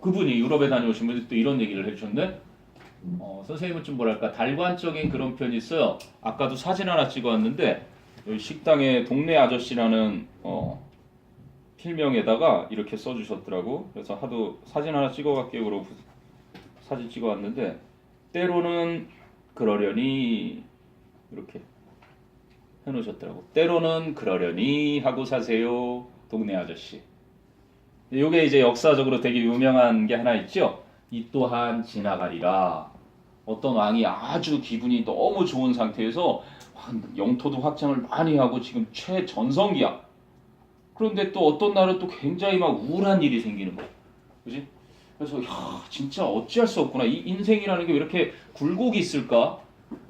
그분이 유럽에 다녀오신 분이 또 이런 얘기를 해주셨는데 선생님은 좀 뭐랄까 달관적인 그런 편이 있어요. 아까도 사진 하나 찍어왔는데 여기 식당에 동네 아저씨라는 필명에다가 이렇게 써주셨더라고. 그래서 하도 사진 하나 찍어갈게요 그러고 사진 찍어왔는데 때로는 그러려니 이렇게 해놓으셨더라고. 때로는 그러려니 하고 사세요 동네 아저씨. 이게 이제 역사적으로 되게 유명한 게 하나 있죠. 이 또한 지나가리라. 어떤 왕이 아주 기분이 너무 좋은 상태에서 영토도 확장을 많이 하고 지금 최전성기야. 그런데 또 어떤 날은 또 굉장히 막 우울한 일이 생기는 거야. 그지? 그래서 진짜 어찌할 수 없구나. 이 인생이라는 게 왜 이렇게 굴곡이 있을까?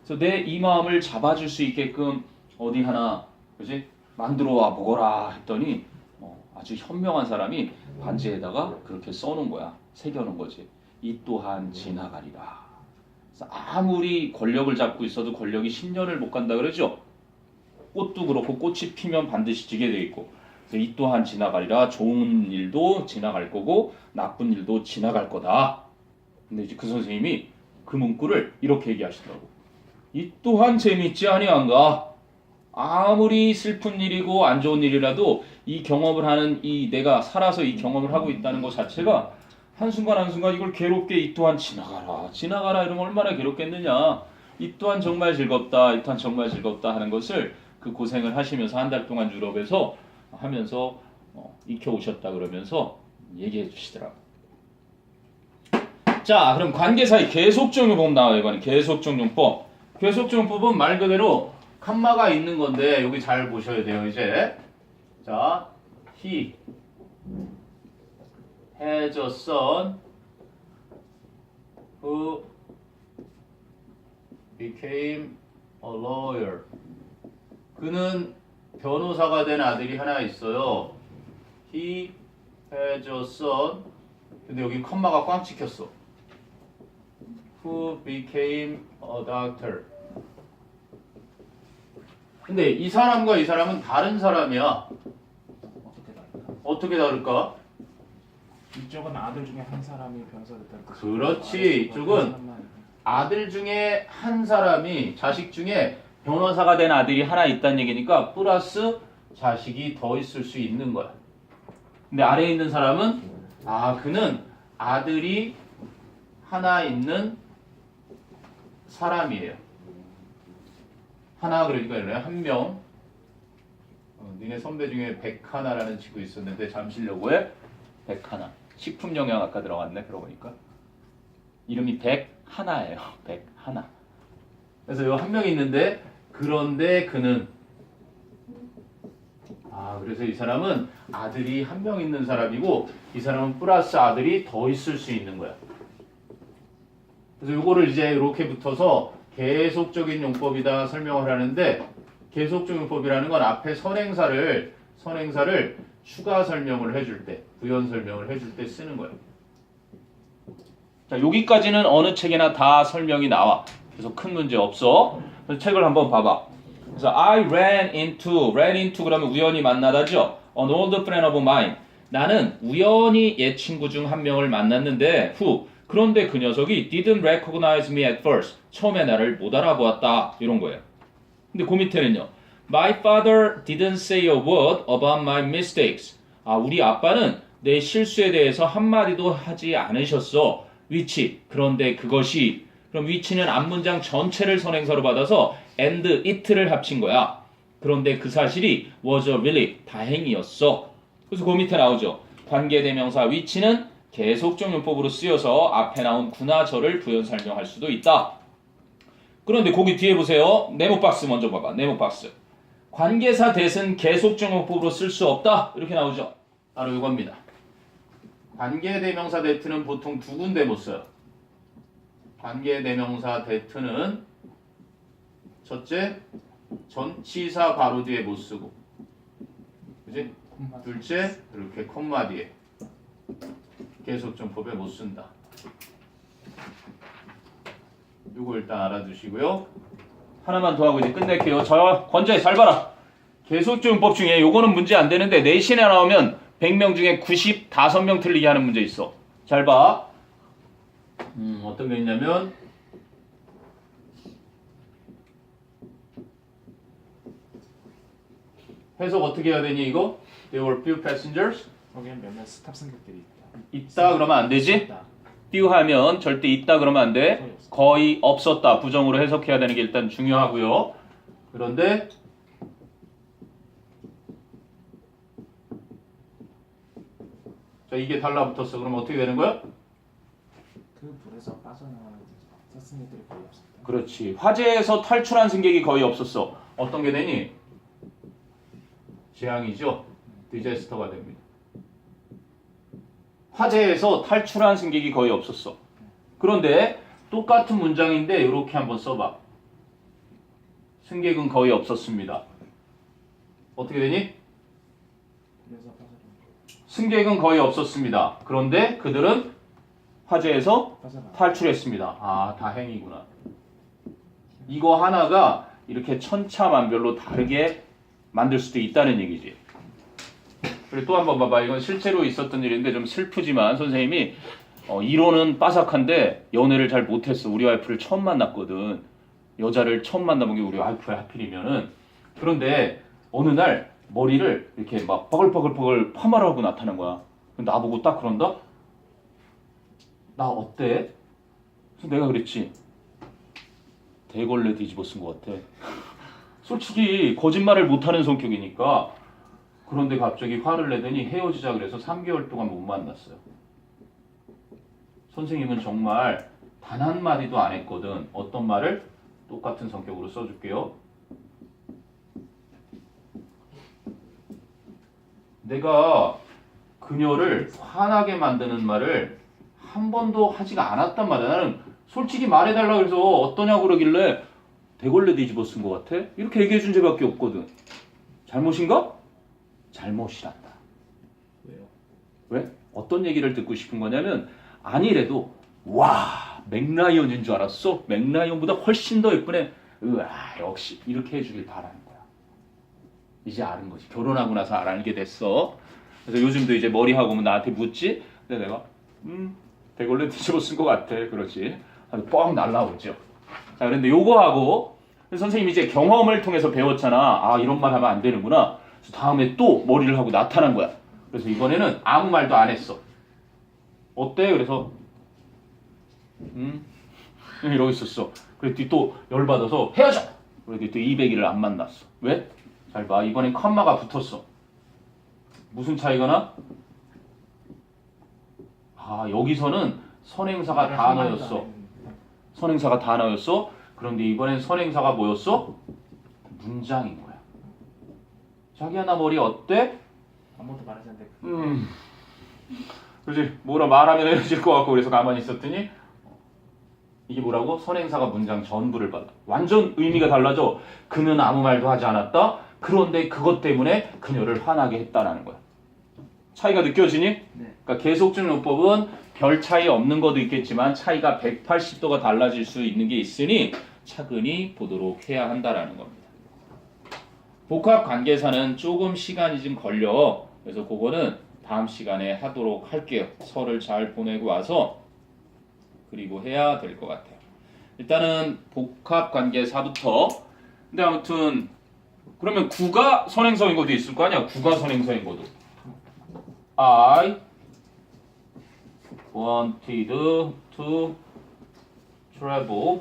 그래서 내 이 마음을 잡아줄 수 있게끔 어디 하나 그지? 만들어 와 보거라 했더니 아주 현명한 사람이 반지에다가 그렇게 써놓은 거야. 새겨놓은 거지. 이 또한 지나가리라. 그래서 아무리 권력을 잡고 있어도 권력이 10년을 못 간다 그러죠. 꽃도 그렇고 꽃이 피면 반드시 지게 돼 있고. 그래서 이 또한 지나가리라. 좋은 일도 지나갈 거고 나쁜 일도 지나갈 거다. 근데 이제 그 선생님이 그 문구를 이렇게 얘기하시더라고. 이 또한 재미있지 아니한가? 아무리 슬픈 일이고 안 좋은 일이라도 이 경험을 하는 이 내가 살아서 이 경험을 하고 있다는 것 자체가 한순간 한순간 이걸 괴롭게 이 또한 지나가라 이러면 얼마나 괴롭겠느냐. 이 또한 정말 즐겁다, 이 또한 정말 즐겁다 하는 것을 그 고생을 하시면서 한 달 동안 유럽에서 하면서 익혀오셨다 그러면서 얘기해 주시더라고. 자, 그럼 관계사의 계속적 용법 나와요. 이거는 계속적 용법. 계속적 용법은 말 그대로 칸마가 있는 건데 여기 잘 보셔야 돼요. 이제 자, he has a son who became a lawyer. 그는 변호사가 된 아들이 하나 있어요. He has a son. 근데 여기 컴마가 꽝 찍혔어. Who became a doctor. 근데 이 사람과 이 사람은 다른 사람이야. 어떻게 다를까? 이쪽은 아들 중에 한 사람이 변호사 됐다는 뜻이고, 그렇지. 이쪽은 아들 중에 한 사람이 자식 중에 변호사가 된 아들이 하나 있다는 얘기니까 플러스 자식이 더 있을 수 있는 거야. 근데 아래에 있는 사람은 그는 아들이 하나 있는 사람이에요. 하나 그러니까 한 명. 니네 선배 중에 백하나라는 친구 있었는데 잠실여고에 백하나. 식품영양 아까 들어갔네. 그러고 보니까 이름이 백하나예요. 백하나. 그래서 요 한 명 있는데 그런데 그는 그래서 이 사람은 아들이 한 명 있는 사람이고 이 사람은 플러스 아들이 더 있을 수 있는 거야. 그래서 요거를 이제 이렇게 붙어서 계속적인 용법이다 설명을 하는데 계속적 용법이라는 건 앞에 선행사를 추가 설명을 해줄 때, 부연 설명을 해줄 때 쓰는 거예요. 자, 여기까지는 어느 책에나 다 설명이 나와. 그래서 큰 문제 없어. 그래서 책을 한번 봐봐. 그래서 I ran into 그러면 우연히 만나다죠. An old friend of mine. 나는 우연히 옛 친구 중 한 명을 만났는데 그런데 그 녀석이 didn't recognize me at first. 처음에 나를 못 알아보았다. 이런 거예요. 근데 그 밑에는요. My father didn't say a word about my mistakes. 우리 아빠는 내 실수에 대해서 한마디도 하지 않으셨어. which. 그런데 그것이. 그럼 which는 앞문장 전체를 선행사로 받아서 and it를 합친 거야. 그런데 그 사실이 was a really. 다행이었어. 그래서 그 밑에 나오죠. 관계대명사 which는 계속적 용법으로 쓰여서 앞에 나온 구나 절을 부연 설명할 수도 있다. 그런데 거기 뒤에 보세요. 네모박스 먼저 봐봐. 네모박스. 관계사 that은 계속적 용법으로 쓸 수 없다. 이렇게 나오죠. 바로 이겁니다. 관계대명사 that는 보통 두 군데 못 써요. 관계대명사 that는 첫째, 전치사 바로 뒤에 못 쓰고, 그지? 둘째, 이렇게 콤마 뒤에 계속적용법에 못 쓴다. 요거 일단 알아두시고요. 하나만 더 하고 이제 끝낼게요. 저 건자에 잘 봐라. 계속적용법 중에 요거는 문제 안 되는데 내신에 나오면 100명 중에 95명 틀리게 하는 문제 있어. 잘 봐. 어떤 게 있냐면 해석 어떻게 해야 되니 이거? There were few passengers. 거기엔 몇몇 스탑 승객들이 있다. 있다 그러면 안 되지? 있다. few 하면 절대 있다 그러면 안 돼. 거의 없었다. 부정으로 해석해야 되는 게 일단 중요하고요. 그런데 자 이게 달라붙었어. 그럼 어떻게 되는 거야? 그 불에서 빠져나가는 스탑 승객들이 거의 없었다. 그렇지. 화재에서 탈출한 승객이 거의 없었어. 어떤 게 되니? 재앙이죠. 디제스터가 됩니다. 화재에서 탈출한 승객이 거의 없었어. 그런데 똑같은 문장인데 이렇게 한번 써봐. 승객은 거의 없었습니다. 어떻게 되니? 불에서 빠져나가. 승객은 거의 없었습니다. 그런데 그들은 화재에서 빠져나가. 탈출했습니다. 아, 다행이구나. 이거 하나가 이렇게 천차만별로 다르게 만들 수도 있다는 얘기지. 그리고 또 한 번 봐봐. 이건 실제로 있었던 일인데 좀 슬프지만 선생님이 이론은 빠삭한데 연애를 잘 못했어. 우리 와이프를 처음 만났거든. 여자를 처음 만나본 게 우리 와이프야 하필이면은. 그런데 어느 날 머리를 이렇게 막 버글버글버글 파마를 하고 나타난 거야. 나보고 딱 그런다? 나 어때? 그래서 내가 그랬지. 대걸레 뒤집어 쓴 것 같아. 솔직히 거짓말을 못하는 성격이니까. 그런데 갑자기 화를 내더니 헤어지자 그래서 3개월 동안 못 만났어요. 선생님은 정말 단 한마디도 안 했거든. 어떤 말을? 똑같은 성격으로 써줄게요. 내가 그녀를 화나게 만드는 말을 한 번도 하지가 않았단 말이야. 나는 솔직히 말해달라 그래서 어떠냐고 그러길래 대걸레 뒤집어 쓴 것 같아? 이렇게 얘기해 준 적밖에 없거든. 잘못인가? 잘못이란다. 왜요? 왜? 어떤 얘기를 듣고 싶은 거냐면 아니래도 와 맥라이언인 줄 알았어? 맥라이언보다 훨씬 더 예쁘네. 으아 역시 이렇게 해주길 바라는 거야. 이제 아는 거지. 결혼하고 나서 알게 됐어. 그래서 요즘도 이제 머리하고 오면 나한테 묻지? 근데 내가 대걸레 뒤집어 쓴 것 같아. 그러지. 아주 뻥 날라오죠. 자 그런데 요거하고 선생님이 이제 경험을 통해서 배웠잖아. 아 이런 말 하면 안 되는구나. 그래서 다음에 또 머리를 하고 나타난 거야. 그래서 이번에는 아무 말도 안 했어. 어때? 그래서 이러고 있었어. 그랬더니 또 열받아서 헤어져! 그랬더니 또 200일을 안 만났어. 왜? 잘 봐. 이번엔 컴마가 붙었어. 무슨 차이가 나? 아 여기서는 선행사가 단어였어. 선행사가 단어였어. 그런데 이번엔 선행사가 뭐였어? 문장인 거야. 자기야 나 머리 어때? 아무도 말하지 않는데. 그렇지. 뭐라 말하면 헤어질 것 같고 그래서 가만히 있었더니 이게 뭐라고? 선행사가 문장 전부를 받아. 완전 의미가 달라져. 그는 아무 말도 하지 않았다. 그런데 그것 때문에 그녀를 화나게 했다라는 거야. 차이가 느껴지니? 네. 그러니까 계속적 요법은 별 차이 없는 것도 있겠지만 차이가 180도가 달라질 수 있는 게 있으니 차근히 보도록 해야 한다라는 겁니다. 복합 관계사는 조금 시간이 좀 걸려. 그래서 그거는 다음 시간에 하도록 할게요. 설을 잘 보내고 와서 그리고 해야 될 것 같아요. 일단은 복합 관계사부터. 근데 아무튼 그러면 구가 선행사인 것도 있을 거 아니야? 구가 선행사인 것도. I wanted to travel to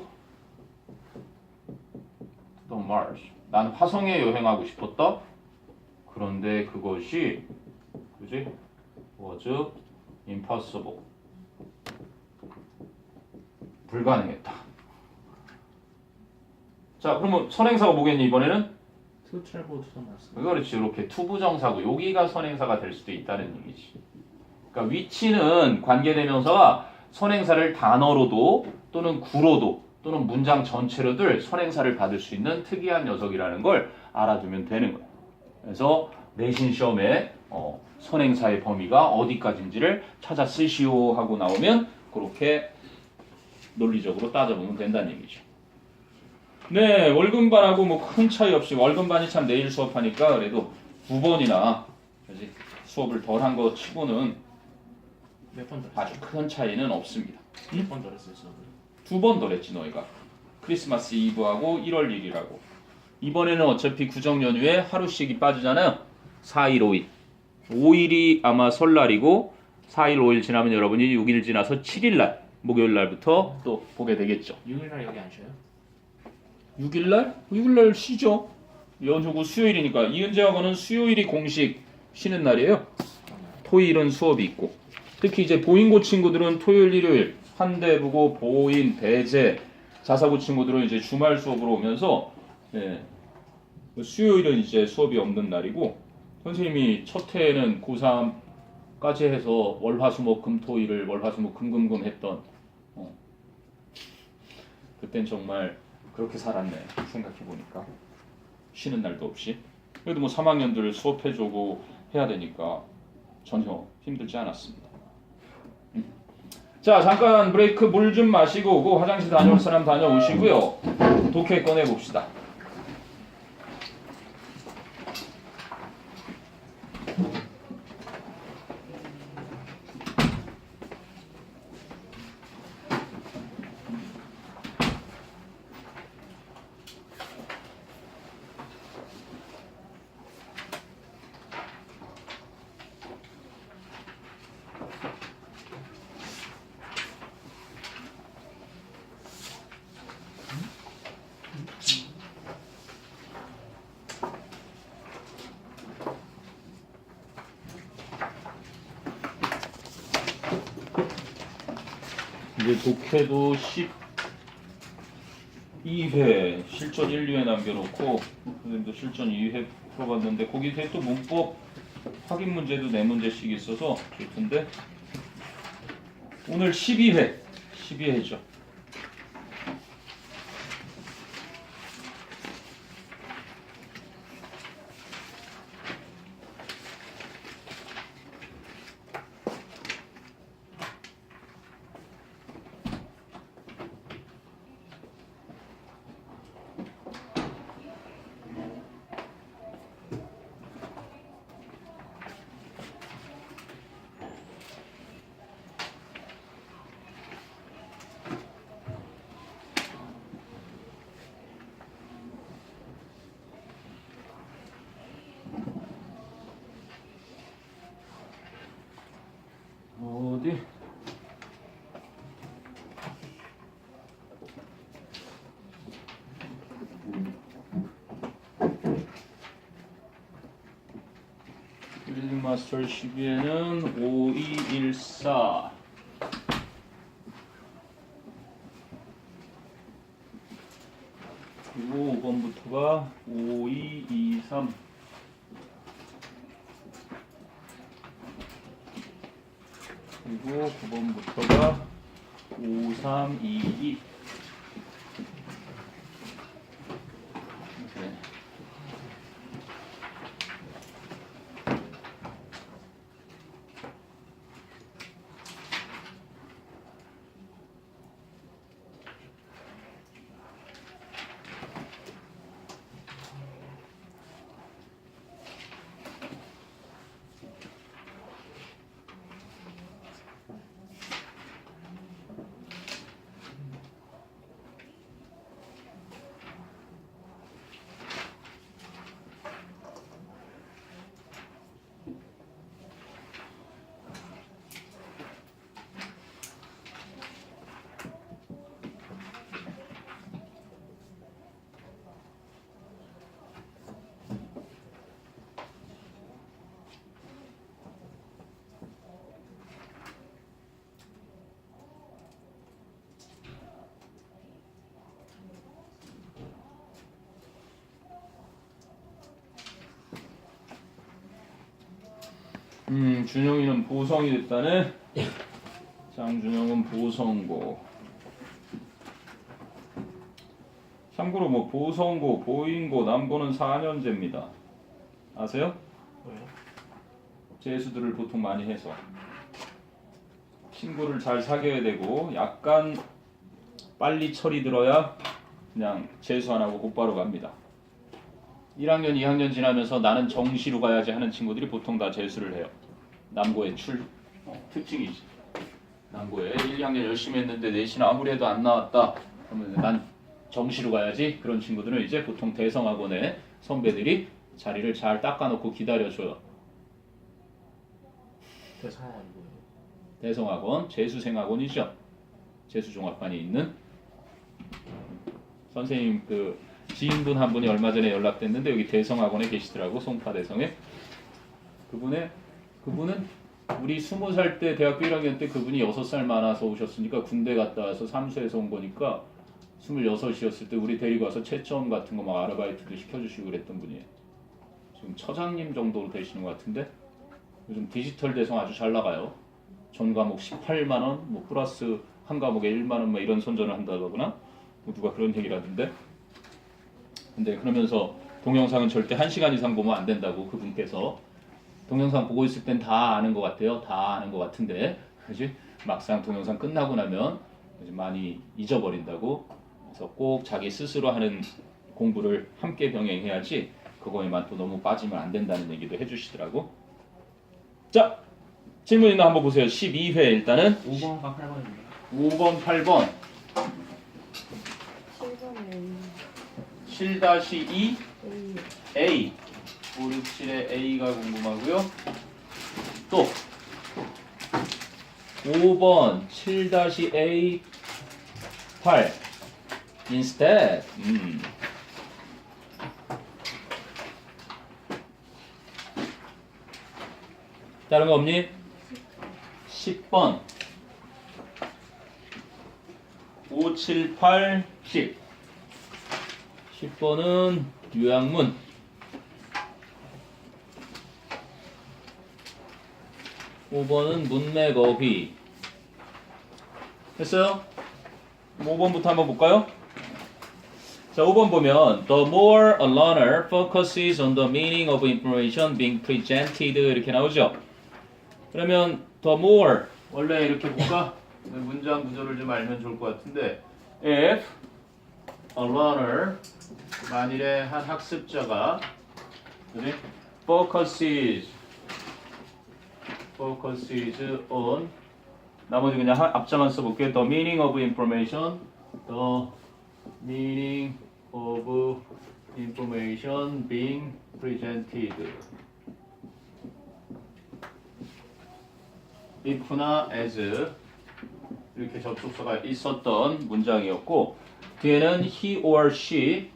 the Mars. 난 화성에 여행하고 싶었다. 그런데 그것이 그지? was impossible. 불가능했다. 자, 그러면 선행사가 뭐겠니 이번에는? To travel to the Mars. 그렇지. 이렇게 투부정사고 여기가 선행사가 될 수도 있다는 얘기지. 그러니까 위치는 관계대명사가 선행사를 단어로도 또는 구로도 또는 문장 전체로들 선행사를 받을 수 있는 특이한 녀석이라는 걸 알아두면 되는 거야. 그래서 내신 시험에 선행사의 범위가 어디까지인지를 찾아 쓰시오 하고 나오면 그렇게 논리적으로 따져보면 된다는 얘기죠. 네, 월급반하고 뭐 큰 차이 없이 월급반이 참 내일 수업하니까 그래도 9번이나 수업을 덜 한 거 치고는 몇 번 더 아주 했어요? 큰 차이는 없습니다. 몇 번 더 했어요 수업을? 2번 덜했지 너희가. 크리스마스 이브하고 1월 1일하고. 이번에는 어차피 구정 연휴에 하루씩이 빠지잖아요. 4일, 5일. 5일이 아마 설날이고 4일, 5일 지나면 여러분이 6일 지나서 7일 날 목요일 날부터 또 보게 되겠죠. 6일날 여기 안 쉬어요? 6일 날? 6일 날 쉬죠. 연휴고 수요일이니까. 이은재학원은 수요일이 공식 쉬는 날이에요. 토요일은 수업이 있고. 특히 이제 보인고 친구들은 토요일, 일요일 한대부고 보인, 배재, 자사고 친구들은 이제 주말 수업으로 오면서 수요일은 이제 수업이 없는 날이고 선생님이 첫 해에는 고3까지 해서 월화수목금토일을 월화수목금금금 했던 그땐 정말 그렇게 살았네 생각해보니까 쉬는 날도 없이 그래도 뭐 3학년들 수업해주고 해야 되니까 전혀 힘들지 않았습니다. 자 잠깐 브레이크 물 좀 마시고 오고 화장실 다녀올 사람 다녀오시고요. 독해 꺼내봅시다. 이제 독해도 12회 실전 1, 2회 남겨놓고 선생님도 실전 2회 풀어봤는데 거기서 또 문법 확인 문제도 4문제씩 있어서 좋던데 오늘 12회죠. 어디? 리딩 마스터 12에는 5214 그리고 5번부터가 5223 그리고 9번부터가 5322 네. 준영이는 보성이 됐다네. 장준영은 보성고. 참고로 뭐 보성고, 보인고, 남고는 4년제입니다. 아세요? 왜요? 재수들을 보통 많이 해서 친구를 잘 사귀어야 되고 약간 빨리 철이 들어야 그냥 재수 안 하고 곧바로 갑니다. 1학년, 2학년 지나면서 나는 정시로 가야지 하는 친구들이 보통 다 재수를 해요. 남고의 특징이지. 남고에 1, 2학년 열심히 했는데 내신 아무리 해도 안 나왔다. 그러면 난 정시로 가야지. 그런 친구들은 이제 보통 대성학원에 선배들이 자리를 잘 닦아놓고 기다려줘요. 대성학원이 뭐예요? 대성학원, 재수생학원이죠. 재수종합반이 있는 선생님 그 지인분 한 분이 얼마 전에 연락됐는데 여기 대성학원에 계시더라고. 송파 대성에. 그분은 우리 20살 때 대학교 1학년 때 그분이 6살 많아서 오셨으니까 군대 갔다 와서 삼수해서 온 거니까 26이었을 때 우리 데리고 와서 채점 같은 거 막 아르바이트도 시켜주시고 그랬던 분이에요. 지금 처장님 정도로 되시는 것 같은데 요즘 디지털 대성 아주 잘 나가요. 전 과목 18만 원, 뭐 플러스 한 과목에 1만 원, 뭐 이런 선전을 한다거나 뭐 누가 그런 얘기를 하던데. 근데 그러면서 동영상은 절대 1시간 이상 보면 안 된다고 그분께서. 동영상 보고 있을 땐 다 아는 것 같아요. 다 아는 것 같은데, 그지? 막상 동영상 끝나고 나면 많이 잊어버린다고. 그래서 꼭 자기 스스로 하는 공부를 함께 병행해야지 그거에만 또 너무 빠지면 안 된다는 얘기도 해주시더라고. 자, 질문 있나 한번 보세요. 12회 일단은 5번과 8번입니다. 5번, 8번 7번에 7-2 A A 5, 6, 7의 A가 궁금하고요. 또 5번 7-A 8 instead 다른 거 없니? 10번 5, 7, 8, 10 10번은 요약문 5번은 문맥어휘 됐어요? 5번부터 한번 볼까요? 자, 5번 보면 The more a learner focuses on the meaning of information being presented 이렇게 나오죠? 그러면 the more 원래 이렇게 볼까? 문장 구조를 좀 알면 좋을 것 같은데 If a learner 만일에 한 학습자가 focuses on 나머지 그냥 앞자만 써볼게요. The meaning of information The meaning of information being presented if나 as 이렇게 접속사가 있었던 문장이었고 뒤에는 he or she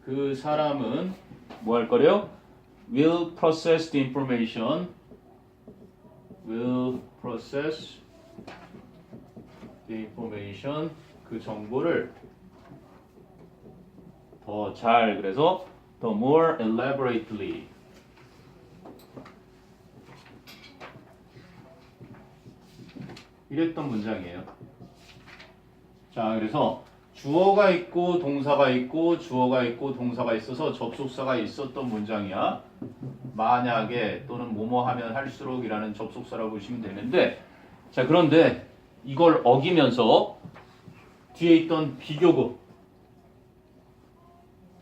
그 사람은 뭐 할 거래요? will process the information 그 정보를 더 잘 그래서 the more elaborately 이랬던 문장이에요. 자, 그래서 주어가 있고 동사가 있고 주어가 있고 동사가 있어서 접속사가 있었던 문장이야. 만약에 또는 뭐뭐 하면 할수록이라는 접속사라고 보시면 되는데 자, 그런데 이걸 어기면서 뒤에 있던 비교급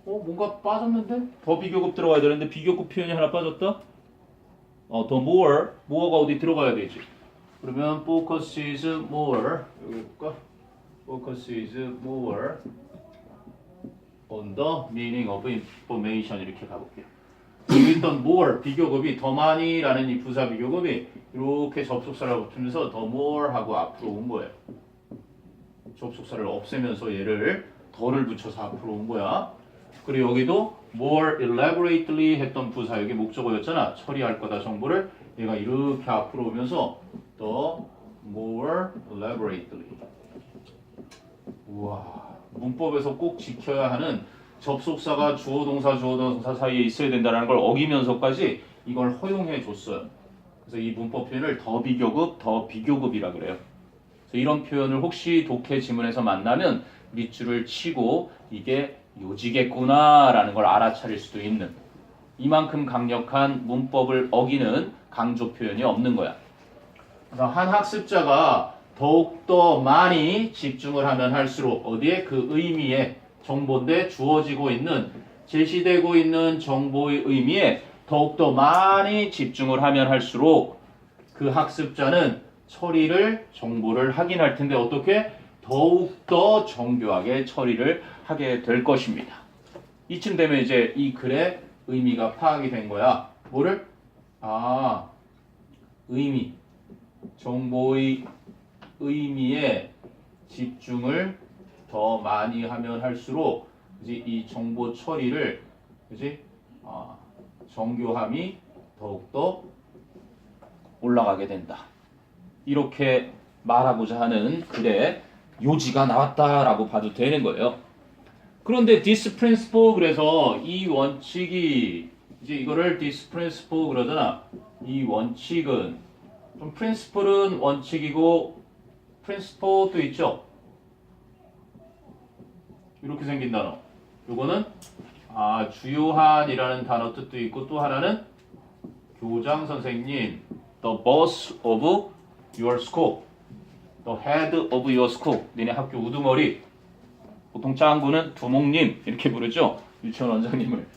뭔가 빠졌는데? 더 비교급 들어가야 되는데 비교급 표현이 하나 빠졌다? the more가 어디 들어가야 되지? 그러면 focuses more 여기 볼까? focuses more on the meaning of information 이렇게 가볼게요. 여기 있던 more 비교급이 더 많이라는 이 부사 비교급이 이렇게 접속사를 붙으면서 더 more 하고 앞으로 온 거예요. 접속사를 없애면서 얘를 더를 붙여서 앞으로 온 거야. 그리고 여기도 more elaborately 했던 부사 여기 목적어였잖아. 처리할 거다 정보를 얘가 이렇게 앞으로 오면서 더 more elaborately 우와 문법에서 꼭 지켜야 하는 접속사가 주어 동사 사이에 있어야 된다는 걸 어기면서까지 이걸 허용해 줬어요. 그래서 이 문법 표현을 더 비교급이라 그래요. 그래서 이런 표현을 혹시 독해 지문에서 만나면 밑줄을 치고 이게 요지겠구나라는 걸 알아차릴 수도 있는 이만큼 강력한 문법을 어기는 강조 표현이 없는 거야. 그래서 한 학습자가 더욱더 많이 집중을 하면 할수록 어디에 그 의미에 정보인데 주어지고 있는 제시되고 있는 정보의 의미에 더욱더 많이 집중을 하면 할수록 그 학습자는 처리를 정보를 확인할 텐데 어떻게? 더욱더 정교하게 처리를 하게 될 것입니다. 이쯤 되면 이제 이 글의 의미가 파악이 된 거야. 뭐를? 의미. 정보의 의미에 집중을 더 많이 하면 할수록 이제 이 정보 처리를 그지? 정교함이 더욱더 올라가게 된다. 이렇게 말하고자 하는 글의 요지가 나왔다라고 봐도 되는 거예요. 그런데 this principle 그래서 이 원칙이 이제 이거를 this principle 그러잖아. 이 원칙은 좀 principle은 원칙이고 principle도 있죠. 이렇게 생긴 단어. 요거는 주요한이라는 단어 뜻도 있고 또 하나는 교장 선생님, the boss of your school, the head of your school. 니네 학교 우두머리. 보통 짱구는 두목님 이렇게 부르죠. 유치원 원장님을.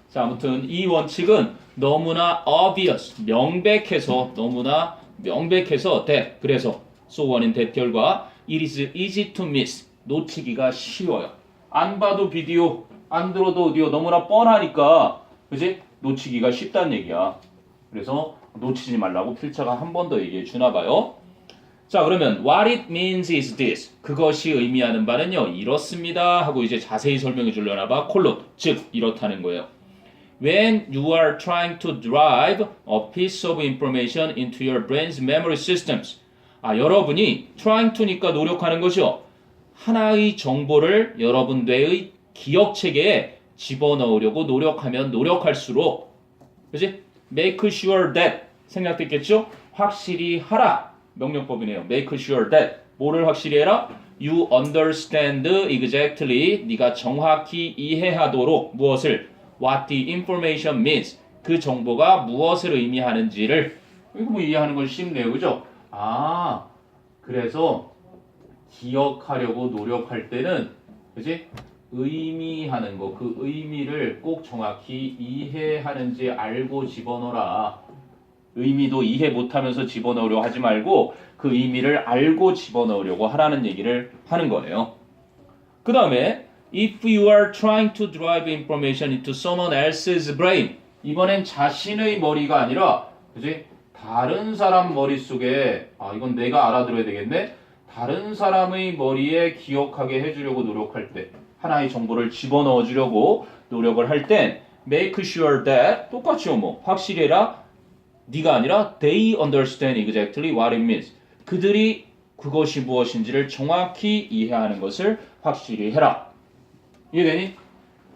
자, 아무튼 이 원칙은 너무나 obvious, 명백해서 너무나 명백해서 that 그래서 so 원인 that 결과 it is easy to miss 놓치기가 쉬워요. 안 봐도 비디오, 안 들어도 오디오 너무나 뻔하니까 그지? 놓치기가 쉽다는 얘기야. 그래서 놓치지 말라고 필자가 한 번 더 얘기해 주나 봐요. 자, 그러면 what it means is this. 그것이 의미하는 바는요. 이렇습니다. 하고 이제 자세히 설명해 주려나 봐. 콜론. 즉 이렇다는 거예요. When you are trying to drive a piece of information into your brain's memory systems. 여러분이 trying to니까 노력하는 것이요. 하나의 정보를 여러분 뇌의 기억 체계에 집어넣으려고 노력하면 노력할수록 그지? Make sure that 생략됐겠죠? 확실히 하라. 명령법이네요. Make sure that 뭐를 확실히 해라? You understand exactly 네가 정확히 이해하도록 무엇을? What the information means 그 정보가 무엇을 의미하는지를 이거 뭐 이해하는 건 쉽네요. 그죠? 그래서 기억하려고 노력할 때는 그지? 의미하는 거, 그 의미를 꼭 정확히 이해하는지 알고 집어넣어라. 의미도 이해 못하면서 집어넣으려고 하지 말고 그 의미를 알고 집어넣으려고 하라는 얘기를 하는 거예요. 그 다음에 If you are trying to drive information into someone else's brain 이번엔 자신의 머리가 아니라 그지? 다른 사람 머릿속에 이건 내가 알아들어야 되겠네. 다른 사람의 머리에 기억하게 해주려고 노력할 때 하나의 정보를 집어넣어 주려고 노력을 할 땐 make sure that 똑같이요 뭐 확실히 해라. 네가 아니라 they understand exactly what it means. 그들이 그것이 무엇인지를 정확히 이해하는 것을 확실히 해라. 이해되니?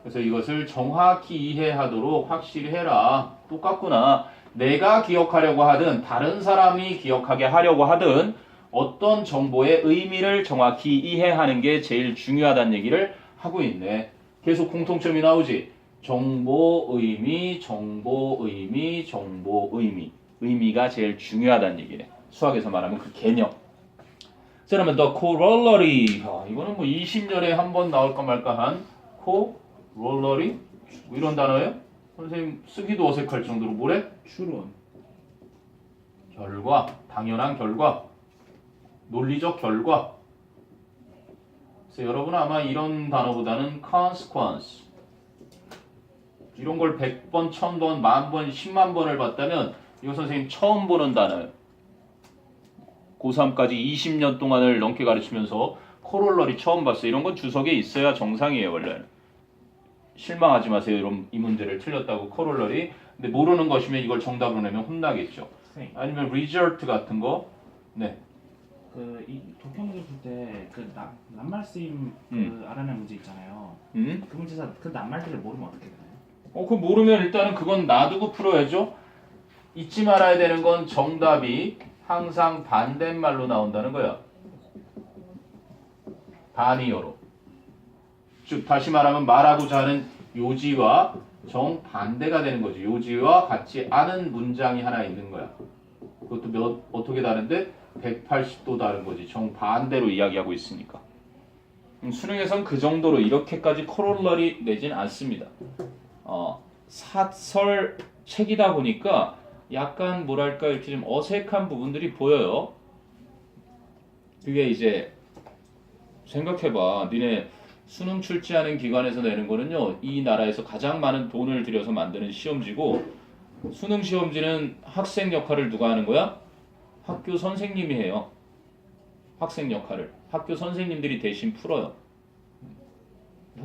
그래서 이것을 정확히 이해하도록 확실히 해라. 똑같구나. 내가 기억하려고 하든 다른 사람이 기억하게 하려고 하든 어떤 정보의 의미를 정확히 이해하는 게 제일 중요하다는 얘기를 하고 있네. 계속 공통점이 나오지. 정보 의미, 정보 의미, 정보 의미. 의미가 제일 중요하다는 얘기네. 수학에서 말하면 그 개념. 자, 그러면 the corollary. 이거는 뭐 20년에 한 번 나올까 말까 한 corollary? 뭐 이런 단어예요? 선생님 쓰기도 어색할 정도로 뭐래? 추론. 결과, 당연한 결과, 논리적 결과. 그래서 여러분은 아마 이런 단어보다는 consequence 이런 걸 100번, 1000번, 10,000번, 10만 번을 봤다면 이거 선생님 처음 보는 단어예요. 고3까지 20년 동안을 넘게 가르치면서 코롤러리 처음 봤어요. 이런 건 주석에 있어야 정상이에요. 원래는. 실망하지 마세요. 이런 이 문제를 틀렸다고 코롤러리. 근데 모르는 것이면 이걸 정답으로 내면 혼나겠죠. 선생님, 아니면 result 같은 거. 네. 이 독해 문제 풀 때 그 낱말 쓰임 알아내는 문제 있잖아요. 그 문제에서 그 낱말들을 모르면 어떻게 되나요? 그거 모르면 일단은 그건 놔두고 풀어야죠. 잊지 말아야 되는 건 정답이 항상 반대말로 나온다는 거야. 반이어로. 즉 다시 말하면 말하고자 하는 요지와 정반대가 되는 거지. 요지와 같지 않은 문장이 하나 있는 거야. 그것도 어떻게 다른데? 180도 다른 거지. 정반대로 이야기하고 있으니까. 수능에선 그 정도로 이렇게까지 코롤러리 내진 않습니다. 사설 책이다 보니까 약간 뭐랄까 이렇게 좀 어색한 부분들이 보여요. 그게 이제 생각해봐. 니네 수능 출제하는 기관에서 내는 거는요. 이 나라에서 가장 많은 돈을 들여서 만드는 시험지고 수능 시험지는 학생 역할을 누가 하는 거야? 학교 선생님이 해요. 학생 역할을. 학교 선생님들이 대신 풀어요.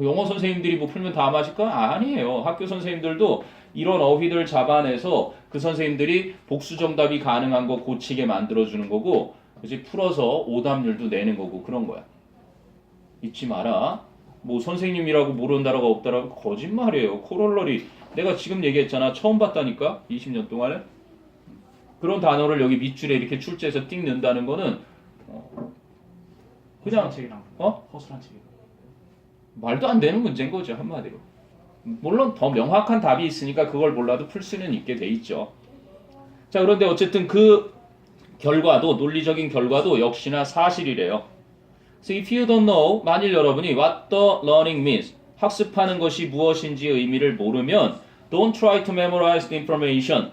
영어 선생님들이 뭐 풀면 다 맞을까? 아니에요. 학교 선생님들도 이런 어휘들 잡아내서 그 선생님들이 복수 정답이 가능한 거 고치게 만들어주는 거고 이제 풀어서 오답률도 내는 거고 그런 거야. 잊지 마라. 뭐 선생님이라고 모른다라고 없다라고 거짓말이에요. 코롤러리 내가 지금 얘기했잖아. 처음 봤다니까. 20년 동안에. 그런 단어를 여기 밑줄에 이렇게 출제해서 띵 넣는다는 거는 그냥 책이랑 어? 허술한 책이. 말도 안 되는 문제인 거죠. 한마디로. 물론 더 명확한 답이 있으니까 그걸 몰라도 풀 수는 있게 돼 있죠. 자, 그런데 어쨌든 그 결과도 논리적인 결과도 역시나 사실이래요. So if you don't know, 만일 여러분이 what the learning means, 학습하는 것이 무엇인지 의미를 모르면 don't try to memorize the information.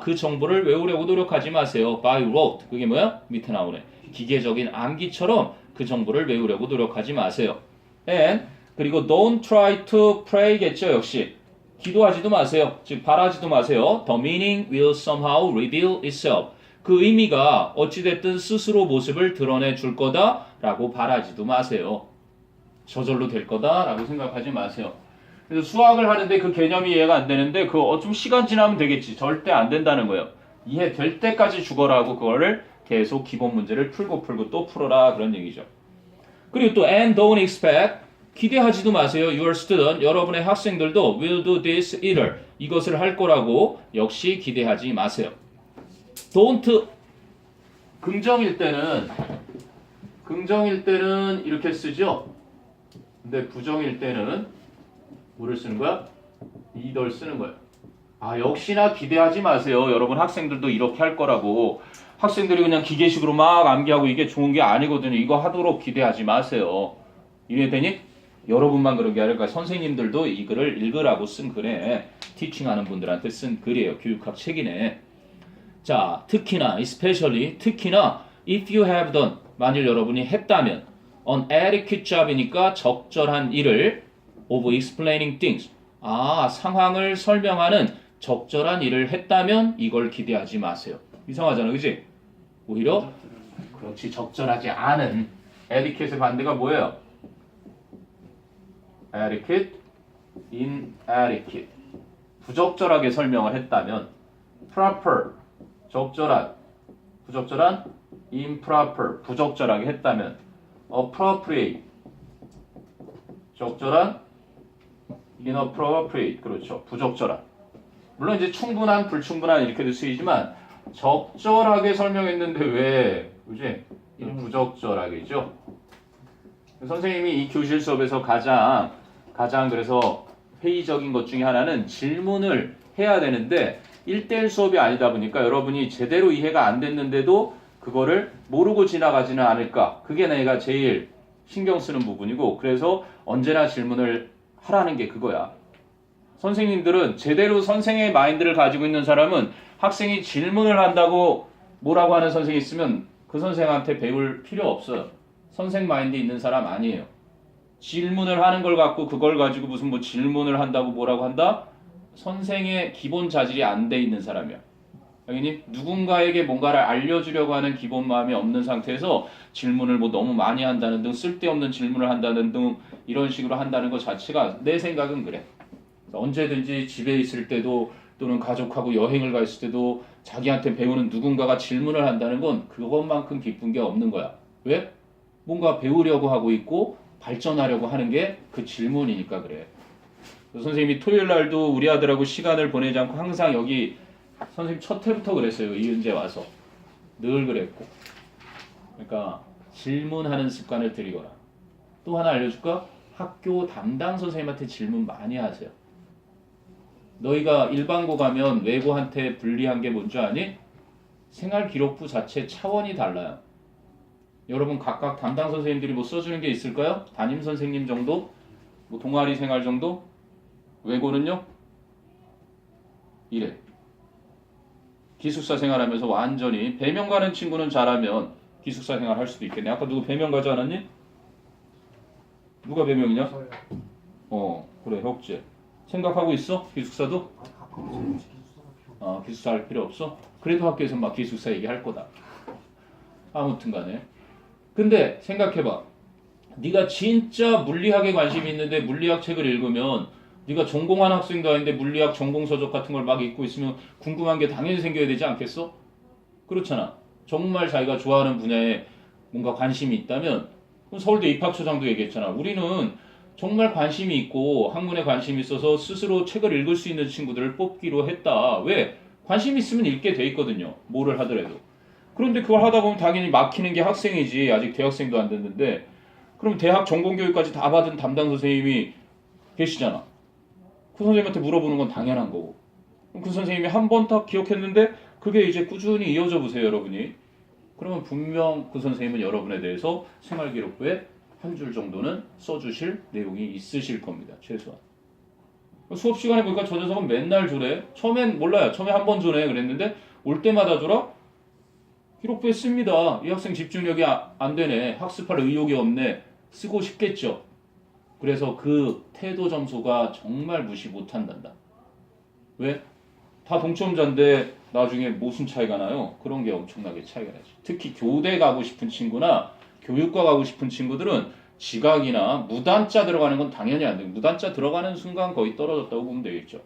그 정보를 외우려고 노력하지 마세요. By rote. 그게 뭐야? 밑에 나오네. 기계적인 암기처럼 그 정보를 외우려고 노력하지 마세요. And 그리고 don't try to pray겠죠. 역시 기도하지도 마세요. 즉 바라지도 마세요. The meaning will somehow reveal itself. 그 의미가 어찌됐든 스스로 모습을 드러내 줄 거다라고 바라지도 마세요. 저절로 될 거다라고 생각하지 마세요. 그래서 수학을 하는데 그 개념이 이해가 안 되는데 그거 좀 시간 지나면 되겠지. 절대 안 된다는 거예요. 이해될 때까지 죽어라고 그거를 계속 기본 문제를 풀고 또 풀어라 그런 얘기죠. 그리고 또 and don't expect 기대하지도 마세요. Your student 여러분의 학생들도 will do this either 이것을 할 거라고 역시 기대하지 마세요. don't 긍정일 때는 이렇게 쓰죠. 근데 부정일 때는 뭐를 쓰는 거야? either 쓰는 거야. 역시나 기대하지 마세요. 여러분 학생들도 이렇게 할 거라고. 학생들이 그냥 기계식으로 막 암기하고 이게 좋은 게 아니거든요. 이거 하도록 기대하지 마세요. 이해되니? 여러분만 그런 게 아니라 선생님들도 이 글을 읽으라고 쓴 글에 티칭하는 분들한테 쓴 글이에요. 교육학 책이네. 자, 특히나 especially 특히나 if you have done 만일 여러분이 했다면 an adequate job이니까 적절한 일을 of explaining things 상황을 설명하는 적절한 일을 했다면 이걸 기대하지 마세요. 이상하잖아, 그치? 오히려 그렇지 적절하지 않은 adequate의 반대가 뭐예요? adequate, inadequate 부적절하게 설명을 했다면 proper, 적절한 부적절한 improper, 부적절하게 했다면 appropriate, 적절한 inappropriate, 그렇죠. 부적절한 물론 이제 충분한, 불충분한 이렇게도 쓰이지만 적절하게 설명했는데 왜 그지? 부적절하게죠. 선생님이 이 교실 수업에서 가장 그래서 회의적인 것 중에 하나는 질문을 해야 되는데 1대1 수업이 아니다 보니까 여러분이 제대로 이해가 안 됐는데도 그거를 모르고 지나가지는 않을까. 그게 내가 제일 신경 쓰는 부분이고 그래서 언제나 질문을 하라는 게 그거야. 선생님들은 제대로 선생의 마인드를 가지고 있는 사람은 학생이 질문을 한다고 뭐라고 하는 선생이 있으면 그 선생한테 배울 필요 없어요. 선생 마인드 있는 사람 아니에요. 질문을 하는 걸 갖고 그걸 가지고 무슨 뭐 질문을 한다고 뭐라고 한다? 선생의 기본 자질이 안 돼 있는 사람이야. 당연히 누군가에게 뭔가를 알려주려고 하는 기본 마음이 없는 상태에서 질문을 뭐 너무 많이 한다는 등 쓸데없는 질문을 한다는 등 이런 식으로 한다는 것 자체가 내 생각은 그래. 언제든지 집에 있을 때도 또는 가족하고 여행을 가 있을 때도 자기한테 배우는 누군가가 질문을 한다는 건 그것만큼 기쁜 게 없는 거야. 왜? 뭔가 배우려고 하고 있고 발전하려고 하는 게 그 질문이니까 그래. 선생님이 토요일 날도 우리 아들하고 시간을 보내지 않고 항상 여기 선생님 첫 해부터 그랬어요. 이은재 와서. 늘 그랬고. 그러니까 질문하는 습관을 들이거라. 또 하나 알려줄까? 학교 담당 선생님한테 질문 많이 하세요. 너희가 일반고 가면 외고한테 불리한 게 뭔지 아니? 생활기록부 자체 차원이 달라요. 여러분 각각 담당 선생님들이 뭐 써주는 게 있을까요? 담임 선생님 정도? 뭐 동아리 생활 정도? 외고는요? 이래. 기숙사 생활하면서 완전히 배명 가는 친구는 잘하면 기숙사 생활 할 수도 있겠네. 아까 누구 배명 가지 않았니? 누가 배명이냐? 그래 혁재. 생각하고 있어? 기숙사도? 기숙사 할 필요 없어? 그래도 학교에서 막 기숙사 얘기할 거다. 아무튼 간에. 근데 생각해봐. 네가 진짜 물리학에 관심이 있는데 물리학 책을 읽으면 네가 전공한 학생도 아닌데 물리학 전공 서적 같은 걸 막 읽고 있으면 궁금한 게 당연히 생겨야 되지 않겠어? 그렇잖아. 정말 자기가 좋아하는 분야에 뭔가 관심이 있다면 서울대 입학처장도 얘기했잖아. 우리는 정말 관심이 있고 학문에 관심이 있어서 스스로 책을 읽을 수 있는 친구들을 뽑기로 했다. 왜? 관심 있으면 읽게 돼 있거든요. 뭐를 하더라도. 그런데 그걸 하다 보면 당연히 막히는 게 학생이지. 아직 대학생도 안 됐는데 그럼 대학 전공교육까지 다 받은 담당 선생님이 계시잖아. 그 선생님한테 물어보는 건 당연한 거고. 그럼 그 선생님이 한 번 딱 기억했는데 그게 이제 꾸준히 이어져 보세요, 여러분이. 그러면 분명 그 선생님은 여러분에 대해서 생활기록부에 한 줄 정도는 써주실 내용이 있으실 겁니다, 최소한. 수업 시간에 보니까 저 녀석은 맨날 조래. 처음엔 몰라요. 처음에 한 번 조래 그랬는데 올 때마다 줘라? 기록부에 씁니다. 이 학생 집중력이 안 되네. 학습할 의욕이 없네. 쓰고 싶겠죠. 그래서 그 태도 점수가 정말 무시 못한단다. 왜? 다 동점자인데 나중에 무슨 차이가 나요? 그런 게 엄청나게 차이가 나지. 특히 교대 가고 싶은 친구나 교육과 가고 싶은 친구들은 지각이나 무단자 들어가는 건 당연히 안 돼요. 무단자 들어가는 순간 거의 떨어졌다고 보면 되겠죠.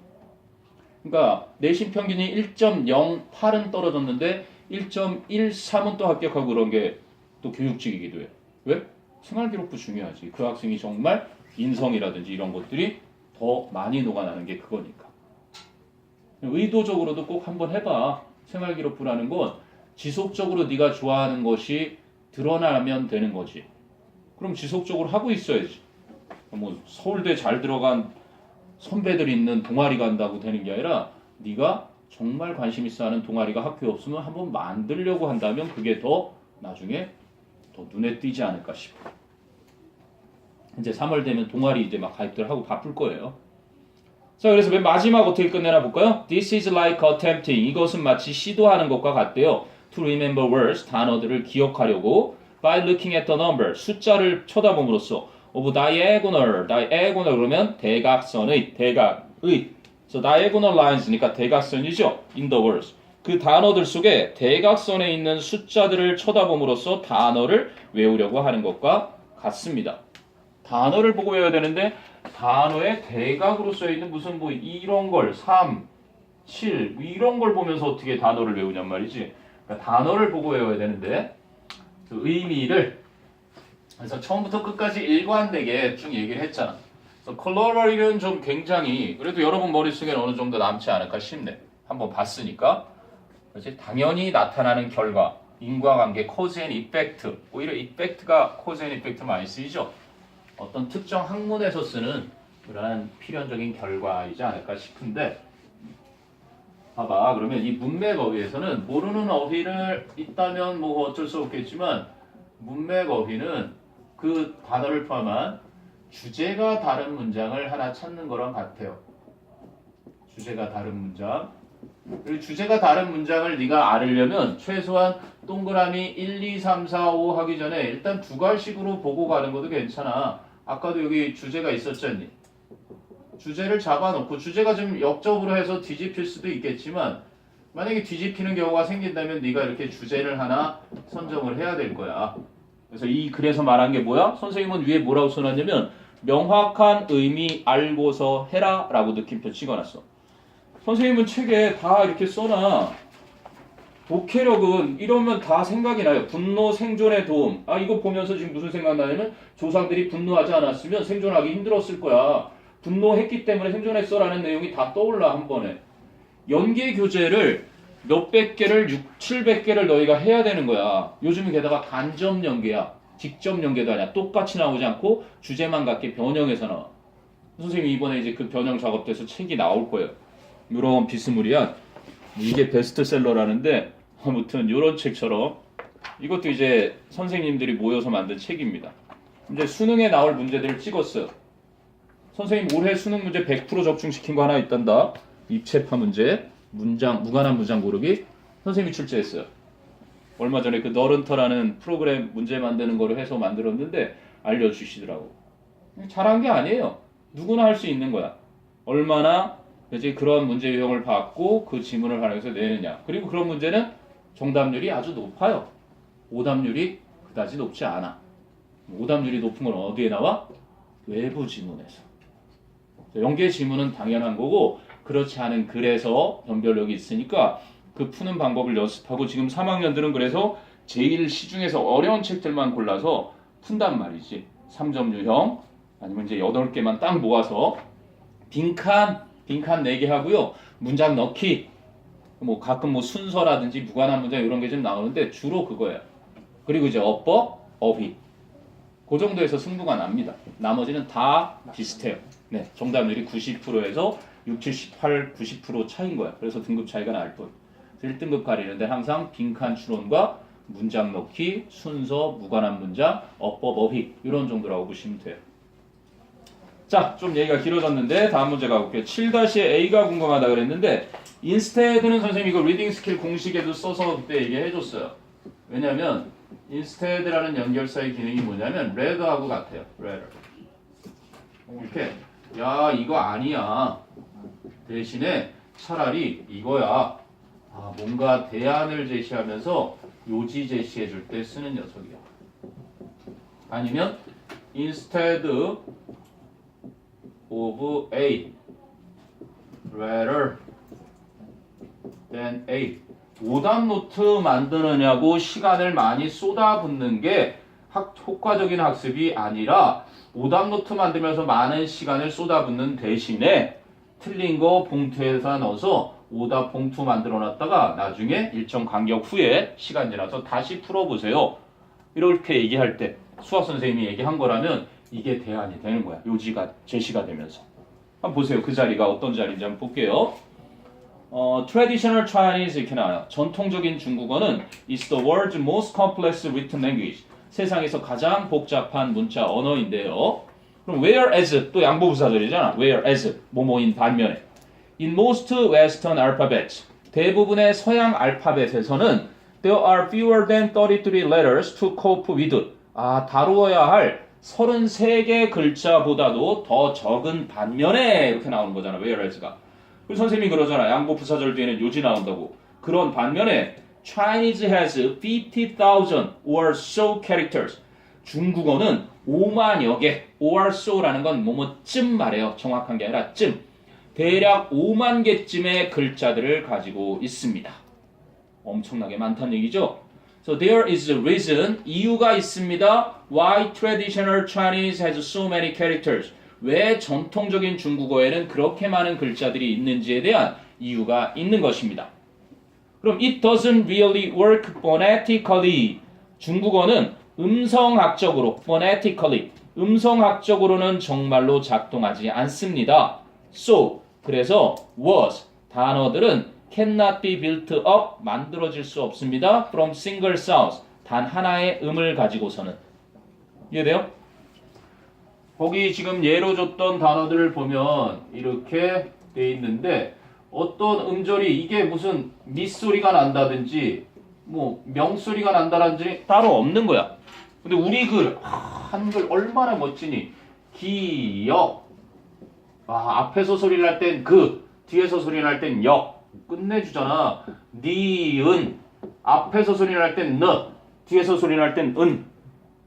그러니까 내신 평균이 1.08은 떨어졌는데 1.13은 또 합격하고 그런 게 또 교육직이기도 해. 왜? 생활기록부 중요하지. 그 학생이 정말 인성이라든지 이런 것들이 더 많이 녹아나는 게 그거니까. 의도적으로도 꼭 한번 해봐. 생활기록부라는 건 지속적으로 네가 좋아하는 것이 드러나면 되는 거지. 그럼 지속적으로 하고 있어야지. 뭐 서울대 잘 들어간 선배들 있는 동아리 간다고 되는 게 아니라 네가 정말 관심 있어 하는 동아리가 학교에 없으면 한번 만들려고 한다면 그게 더 나중에 더 눈에 띄지 않을까 싶어. 이제 3월 되면 동아리 이제 막 가입들 하고 바쁠 거예요. 자, 그래서 맨 마지막 어떻게 끝내나 볼까요? This is like attempting. 이것은 마치 시도하는 것과 같대요. To remember words. 단어들을 기억하려고. By looking at the number. 숫자를 쳐다봄으로써. Of diagonal. diagonal 그러면 대각선의. 대각의. So diagonal lines니까 대각선이죠. In the words. 그 단어들 속에 대각선에 있는 숫자들을 쳐다봄으로써 단어를 외우려고 하는 것과 같습니다. 단어를 보고 외워야 되는데 단어에 대각으로 써있는 무슨 뭐 이런 걸 3, 7 이런 걸 보면서 어떻게 단어를 외우냔 말이지. 그러니까 단어를 보고 외워야 되는데 그 의미를 그래서 처음부터 끝까지 일관되게 쭉 얘기를 했잖아. 그래서 컬러러리는 좀 굉장히 그래도 여러분 머릿속에는 어느 정도 남지 않을까 싶네. 한번 봤으니까. 그렇지? 당연히 나타나는 결과, 인과관계, cause and effect. 오히려 effect가 cause and effect 많이 쓰이죠. 어떤 특정 학문에서 쓰는 그러한 필연적인 결과이지 않을까 싶은데 봐봐. 그러면 이 문맥 어휘에서는 모르는 어휘를 있다면 뭐 어쩔 수 없겠지만 문맥 어휘는 그 단어를 포함한 주제가 다른 문장을 하나 찾는 거랑 같아요. 주제가 다른 문장. 그리고 주제가 다른 문장을 네가 알으려면 최소한 동그라미 1, 2, 3, 4, 5 하기 전에 일단 두 갈식으로 보고 가는 것도 괜찮아. 아까도 여기 주제가 있었잖니. 주제를 잡아놓고 주제가 좀 역접으로 해서 뒤집힐 수도 있겠지만 만약에 뒤집히는 경우가 생긴다면 네가 이렇게 주제를 하나 선정을 해야 될 거야. 그래서 그래서 말한 게 뭐야? 선생님은 위에 뭐라고 써놨냐면 명확한 의미 알고서 해라 라고 느낌표 찍어놨어. 선생님은 책에 다 이렇게 써놔. 독해력은 이러면 다 생각이 나요. 분노 생존의 도움. 이거 보면서 지금 무슨 생각나냐면 조상들이 분노하지 않았으면 생존하기 힘들었을 거야. 분노했기 때문에 생존했어라는 내용이 다 떠올라 한 번에. 연계 교재를 몇백 개를 700개를 너희가 해야 되는 거야. 요즘은 게다가 간접 연계야. 직접 연계도 아니야. 똑같이 나오지 않고 주제만 같게 변형해서 나와. 선생님이 이번에 이제 그 변형 작업돼서 책이 나올 거예요. 이런 비스무리한 이게 베스트셀러라는데 아무튼 이런 책처럼 이것도 이제 선생님들이 모여서 만든 책입니다. 이제 수능에 나올 문제들을 찍었어요. 선생님 올해 수능 문제 100% 적중시킨 거 하나 있단다. 입체파 문제, 문장 무관한 문장 고르기. 선생님이 출제했어요. 얼마 전에 그 너른터라는 프로그램 문제 만드는 거를 해서 만들었는데 알려주시더라고. 잘한 게 아니에요. 누구나 할 수 있는 거야. 얼마나 이제 그런 문제 유형을 받고 그 지문을 활용해서 내느냐. 그리고 그런 문제는 정답률이 아주 높아요. 오답률이 그다지 높지 않아. 오답률이 높은 건 어디에 나와? 외부 지문에서. 연계 지문은 당연한 거고 그렇지 않은 글에서 변별력이 있으니까 그 푸는 방법을 연습하고 지금 3학년들은 그래서 제일 시중에서 어려운 책들만 골라서 푼단 말이지. 3점 유형 아니면 이제 8개만 딱 모아서 빈칸 4개 하고요. 문장 넣기 뭐 가끔 뭐 순서라든지 무관한 문장 이런 게 좀 나오는데 주로 그거예요. 그리고 이제 어법, 어휘 그 정도에서 승부가 납니다. 나머지는 다 비슷해요. 네, 정답률이 90%에서 60, 78, 90% 차이인 거야. 그래서 등급 차이가 날 뿐. 1등급 가리는데 항상 빈칸 추론과 문장 넣기, 순서, 무관한 문장, 어법, 어휘 이런 정도라고 보시면 돼요. 자, 좀 얘기가 길어졌는데 다음 문제 가볼게요. 7-A가 궁금하다 그랬는데 instead는 선생님이 이거 리딩 스킬 공식에도 써서 그때 얘기해줬어요. 왜냐면 instead라는 연결사의 기능이 뭐냐면 rather하고 같아요. rather. 이렇게 야 이거 아니야. 대신에 차라리 이거야. 아, 뭔가 대안을 제시하면서 요지 제시해 줄 때 쓰는 녀석이야. 아니면 instead of A rather than A 오답 노트 만드느냐고 시간을 많이 쏟아붓는 게 효과적인 학습이 아니라 오답 노트 만들면서 많은 시간을 쏟아붓는 대신에 틀린 거 봉투에다 넣어서 오답 봉투 만들어 놨다가 나중에 일정 간격 후에 시간 지나서 다시 풀어보세요. 이렇게 얘기할 때 수학 선생님이 얘기한 거라면 이게 대안이 되는 거야. 요지가 제시가 되면서. 한번 보세요. 그 자리가 어떤 자리인지 한번 볼게요. Traditional Chinese 이렇게 나와요. 전통적인 중국어는 is the world's most complex written language. 세상에서 가장 복잡한 문자 언어인데요. 그럼 whereas 또 양보부사절이잖아. whereas 뭐뭐인 반면에 in most Western alphabets 대부분의 서양 알파벳에서는 there are fewer than 33 letters to cope with. 다루어야 할 33개 글자보다도 더 적은 반면에 이렇게 나오는 거잖아. whereas가. 그리고 선생님이 그러잖아. 양보 부사절 뒤에는 요지 나온다고. 그런 반면에 Chinese has 50,000 or so characters. 중국어는 5만여 개 or so라는 건 뭐뭐쯤 말해요. 정확한 게 아니라 쯤. 대략 5만 개쯤의 글자들을 가지고 있습니다. 엄청나게 많다는 얘기죠. So there is a reason, 이유가 있습니다. Why traditional Chinese has so many characters. 왜 전통적인 중국어에는 그렇게 많은 글자들이 있는지에 대한 이유가 있는 것입니다. 그럼 it doesn't really work phonetically. 중국어는 음성학적으로, phonetically, 음성학적으로는 정말로 작동하지 않습니다. So, 그래서 was, 단어들은 cannot be built up, 만들어질 수 없습니다. From single sounds, 단 하나의 음을 가지고서는. 이해돼요? 거기 지금 예로 줬던 단어들을 보면 이렇게 돼 있는데 어떤 음절이 이게 무슨 밑소리가 난다든지 뭐 명소리가 난다든지 따로 없는 거야. 근데 우리 글, 한글 얼마나 멋지니? 기역. 앞에서 소리 날 땐 그, 뒤에서 소리 날 땐 역. 끝내주잖아. 니은. 앞에서 소리 날 땐 너, 뒤에서 소리 날 땐 은.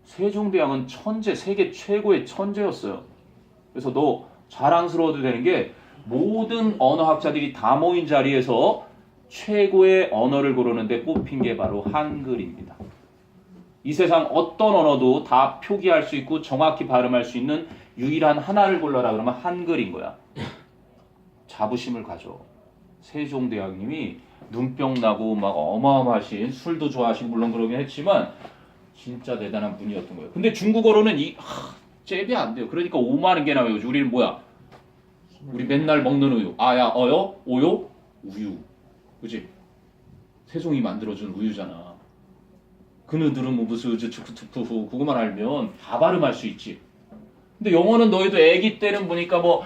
세종대왕은 천재, 세계 최고의 천재였어요. 그래서 너 자랑스러워도 되는 게 모든 언어학자들이 다 모인 자리에서 최고의 언어를 고르는데 뽑힌 게 바로 한글입니다. 이 세상 어떤 언어도 다 표기할 수 있고 정확히 발음할 수 있는 유일한 하나를 골라라 그러면 한글인 거야. 자부심을 가져. 세종대왕님이 눈병 나고 막 어마어마하신, 술도 좋아하신 물론 그러긴 했지만 진짜 대단한 분이었던 거예요. 근데 중국어로는 잽이 안 돼요. 그러니까 5만 개나 외우지. 우리는 뭐야? 우리 맨날 먹는 우유. 아야, 어요? 오요? 우유. 그지? 세종이 만들어준 우유잖아. 그느들은 무브스즈 추크투프후 그거만 알면 다 발음할 수 있지. 근데 영어는 너희도 애기 때는 보니까 뭐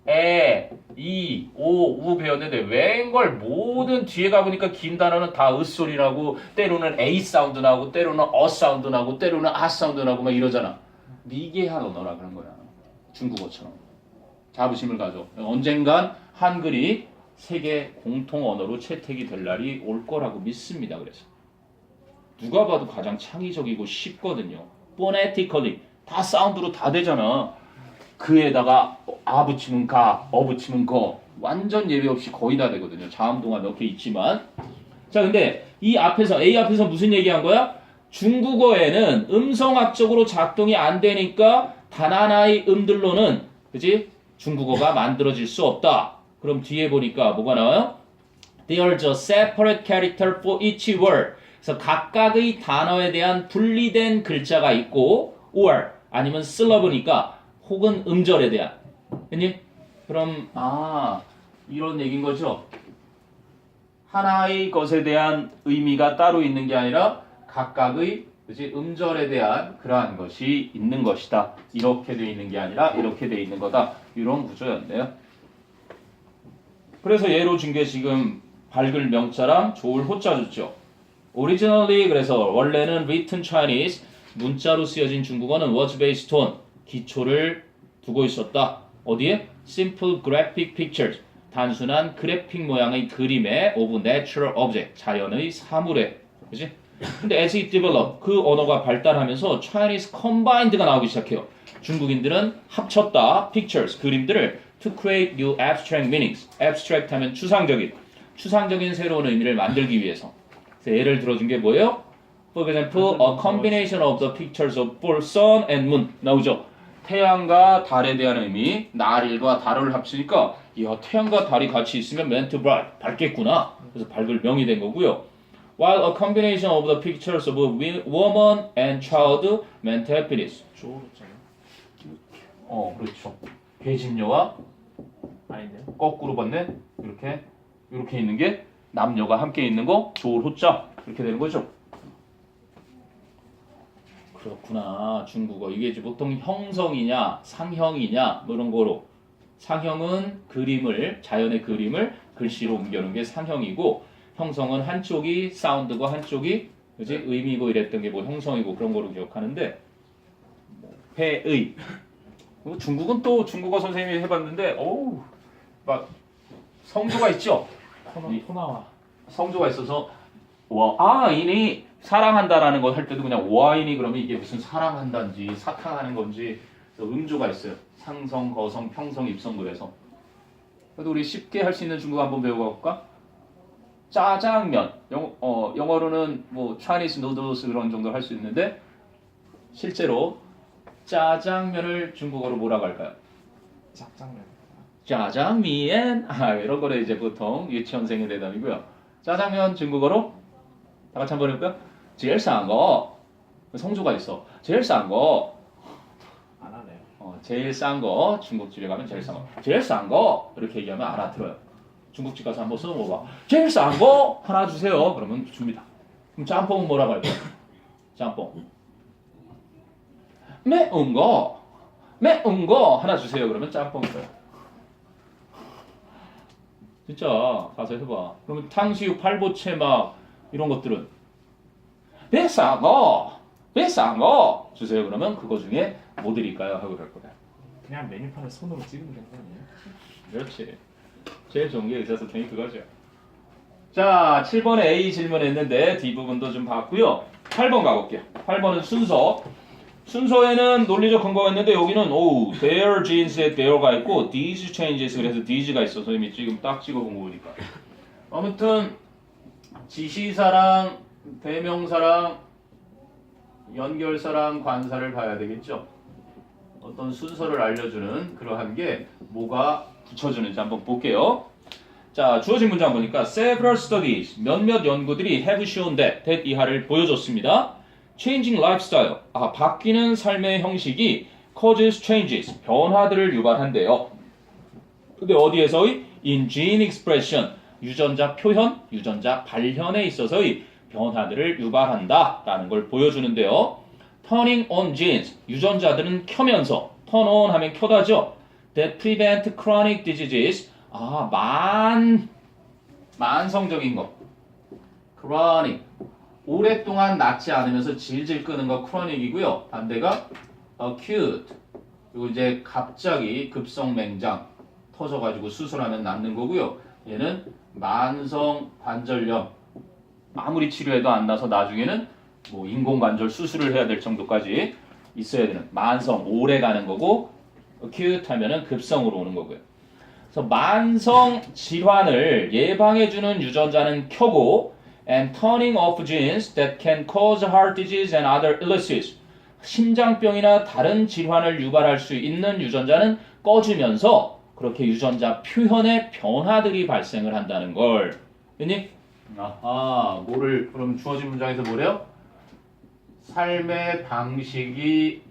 에, 이, 오, 우 배웠는데 웬걸 모든 뒤에 가보니까 긴 단어는 다 으소리 나고 때로는 A 사운드 나고 때로는 어 사운드 나고 때로는 아 사운드 나고 막 이러잖아. 미개한 언어라 그런 거야. 중국어처럼. 자부심을 가져. 언젠간 한글이 세계 공통 언어로 채택이 될 날이 올 거라고 믿습니다. 그래서 누가 봐도 가장 창의적이고 쉽거든요. phonetically 다 사운드로 다 되잖아. 그에다가 아 붙이면 가, 어 붙이면 거 완전 예외 없이 거의 다 되거든요. 자음동화 몇 개 있지만 자 근데 이 앞에서 A 앞에서 무슨 얘기한 거야? 중국어에는 음성학적으로 작동이 안 되니까 단 하나의 음들로는 그지? 중국어가 만들어질 수 없다. 그럼 뒤에 보니까 뭐가 나와요? There's a separate character for each word. 그래서 각각의 단어에 대한 분리된 글자가 있고 or 아니면 syllable니까 혹은 음절에 대한. 그니? 그럼 이런 얘기인 거죠. 하나의 것에 대한 의미가 따로 있는 게 아니라 각각의 그치? 음절에 대한 그러한 것이 있는 것이다. 이렇게 돼 있는 게 아니라 이렇게 돼 있는 거다. 이런 구조였네요. 그래서 예로 준 게 지금 밝을 명자랑 좋을 호자 줬죠. Originally 그래서 원래는 written Chinese 문자로 쓰여진 중국어는 was based on 기초를 두고 있었다. 어디에? Simple graphic pictures 단순한 그래픽 모양의 그림에 of natural object 자연의 사물에 그지? 근데 as it developed 그 언어가 발달하면서 Chinese combined가 나오기 시작해요. 중국인들은 합쳤다 pictures 그림들을 to create new abstract meanings. abstract 하면 추상적인 새로운 의미를 만들기 위해서. 그래서 예를 들어준 게 뭐예요? For example, a combination of the pictures of sun and moon 나오죠. 태양과 달에 대한 의미, 날일과 달을 합치니까 야 태양과 달이 같이 있으면 meant bright 밝겠구나. 그래서 밝을 명이 된 거고요. While a combination of the pictures of a woman and child meant happiness. 조로잖아요. 그렇죠. 계집녀와 아닌데요? 거꾸로 봤네. 이렇게 있는 게 남녀가 함께 있는 거 조을 호자 이렇게 되는 거죠. 그렇구나. 중국어 이게 이제 보통 형성이냐 상형이냐 뭐 이런 거로 상형은 자연의 그림을 글씨로 옮겨놓은 게 상형이고 형성은 한쪽이 사운드고 한쪽이 그지 의미고 이랬던 게 뭐 형성이고 그런 거로 기억하는데 회의 중국은 또 중국어 선생님이 해봤는데 막 성조가 있죠. 토나와 성조가 있어서 와인이 사랑한다라는 거 할 때도 그냥 와인이 그러면 이게 무슨 사랑한다인지 사탕하는 건지 음조가 있어요. 상성, 거성, 평성, 입성 그래서 그래도 우리 쉽게 할 수 있는 중국어 한번 배워볼까? 짜장면 영어로는 뭐 Chinese noodles 그런 정도 할 수 있는데 실제로 짜장면을 중국어로 뭐라고 할까요? 짝장면. 짜장면 이런 거를 이제 보통 유치원생의 대답이고요. 짜장면 중국어로 다 같이 한번 해볼까요? 제일 싼 거 성조가 있어. 제일 싼 거 안 하네요. 제일 싼 거 중국집에 가면 제일 싼 거 제일 싼 거 이렇게 얘기하면 알아들어요. 중국집 가서 한번 써먹어봐. 제일 싼 거 하나 주세요. 그러면 줍니다. 그럼 짬뽕은 뭐라고 할까요? 짬뽕 매운 거 하나 주세요. 그러면 짬뽕이에요. 진짜 가서 해봐. 그러면 탕수육, 팔보채 막 이런 것들은 비싼 거 주세요. 그러면 그거 중에 뭐 드릴까요? 하고 갈 거야. 그냥 메뉴판을 손으로 찍으면 되는 거 아니에요? 그렇지. 제일 좋은 게 의사 소통이 그거죠. 자, 7번에 A 질문했는데 뒷부분도 좀 봤고요. 8번 가볼게요. 8번은 순서에는 논리적 근거가 있는데 여기는 their jeans에 there가 있고 these changes 그래서 these가 있어서 이미 지금 딱 찍어본 거 보니까 아무튼 지시사랑 대명사랑 연결사랑 관사를 봐야 되겠죠. 어떤 순서를 알려주는 그러한 게 뭐가 붙여주는지 한번 볼게요. 자, 주어진 문장 보니까 several studies 몇몇 연구들이 have shown that 이하를 보여줬습니다. Changing lifestyle 바뀌는 삶의 형식이 causes changes 변화들을 유발한대요. 근데 어디에서의 in gene expression 유전자 표현, 유전자 발현에 있어서의 변화들을 유발한다라는 걸 보여주는데요. Turning on genes 유전자들은 켜면서 turn on 하면 켜다죠. that prevent chronic diseases. 만성적인 거. chronic. 오랫동안 낫지 않으면서 질질 끄는 거 chronic이고요. 반대가 acute. 이거 이제 갑자기 급성 맹장 터져가지고 수술하면 낫는 거고요. 얘는 만성 관절염. 아무리 치료해도 안 나서 나중에는 뭐 인공관절 수술을 해야 될 정도까지 있어야 되는 만성 오래 가는 거고 acute 하면은 급성으로 오는 거고요. 그래서 만성 질환을 예방해 주는 유전자는 켜고 and turning off genes that can cause heart disease and other illnesses. 심장병이나 다른 질환을 유발할 수 있는 유전자는 꺼주면서 그렇게 유전자 표현의 변화들이 발생을 한다는 걸. 됐니? 뭐를 그럼 주어진 문장에서 뭐래요? 삶의 방식이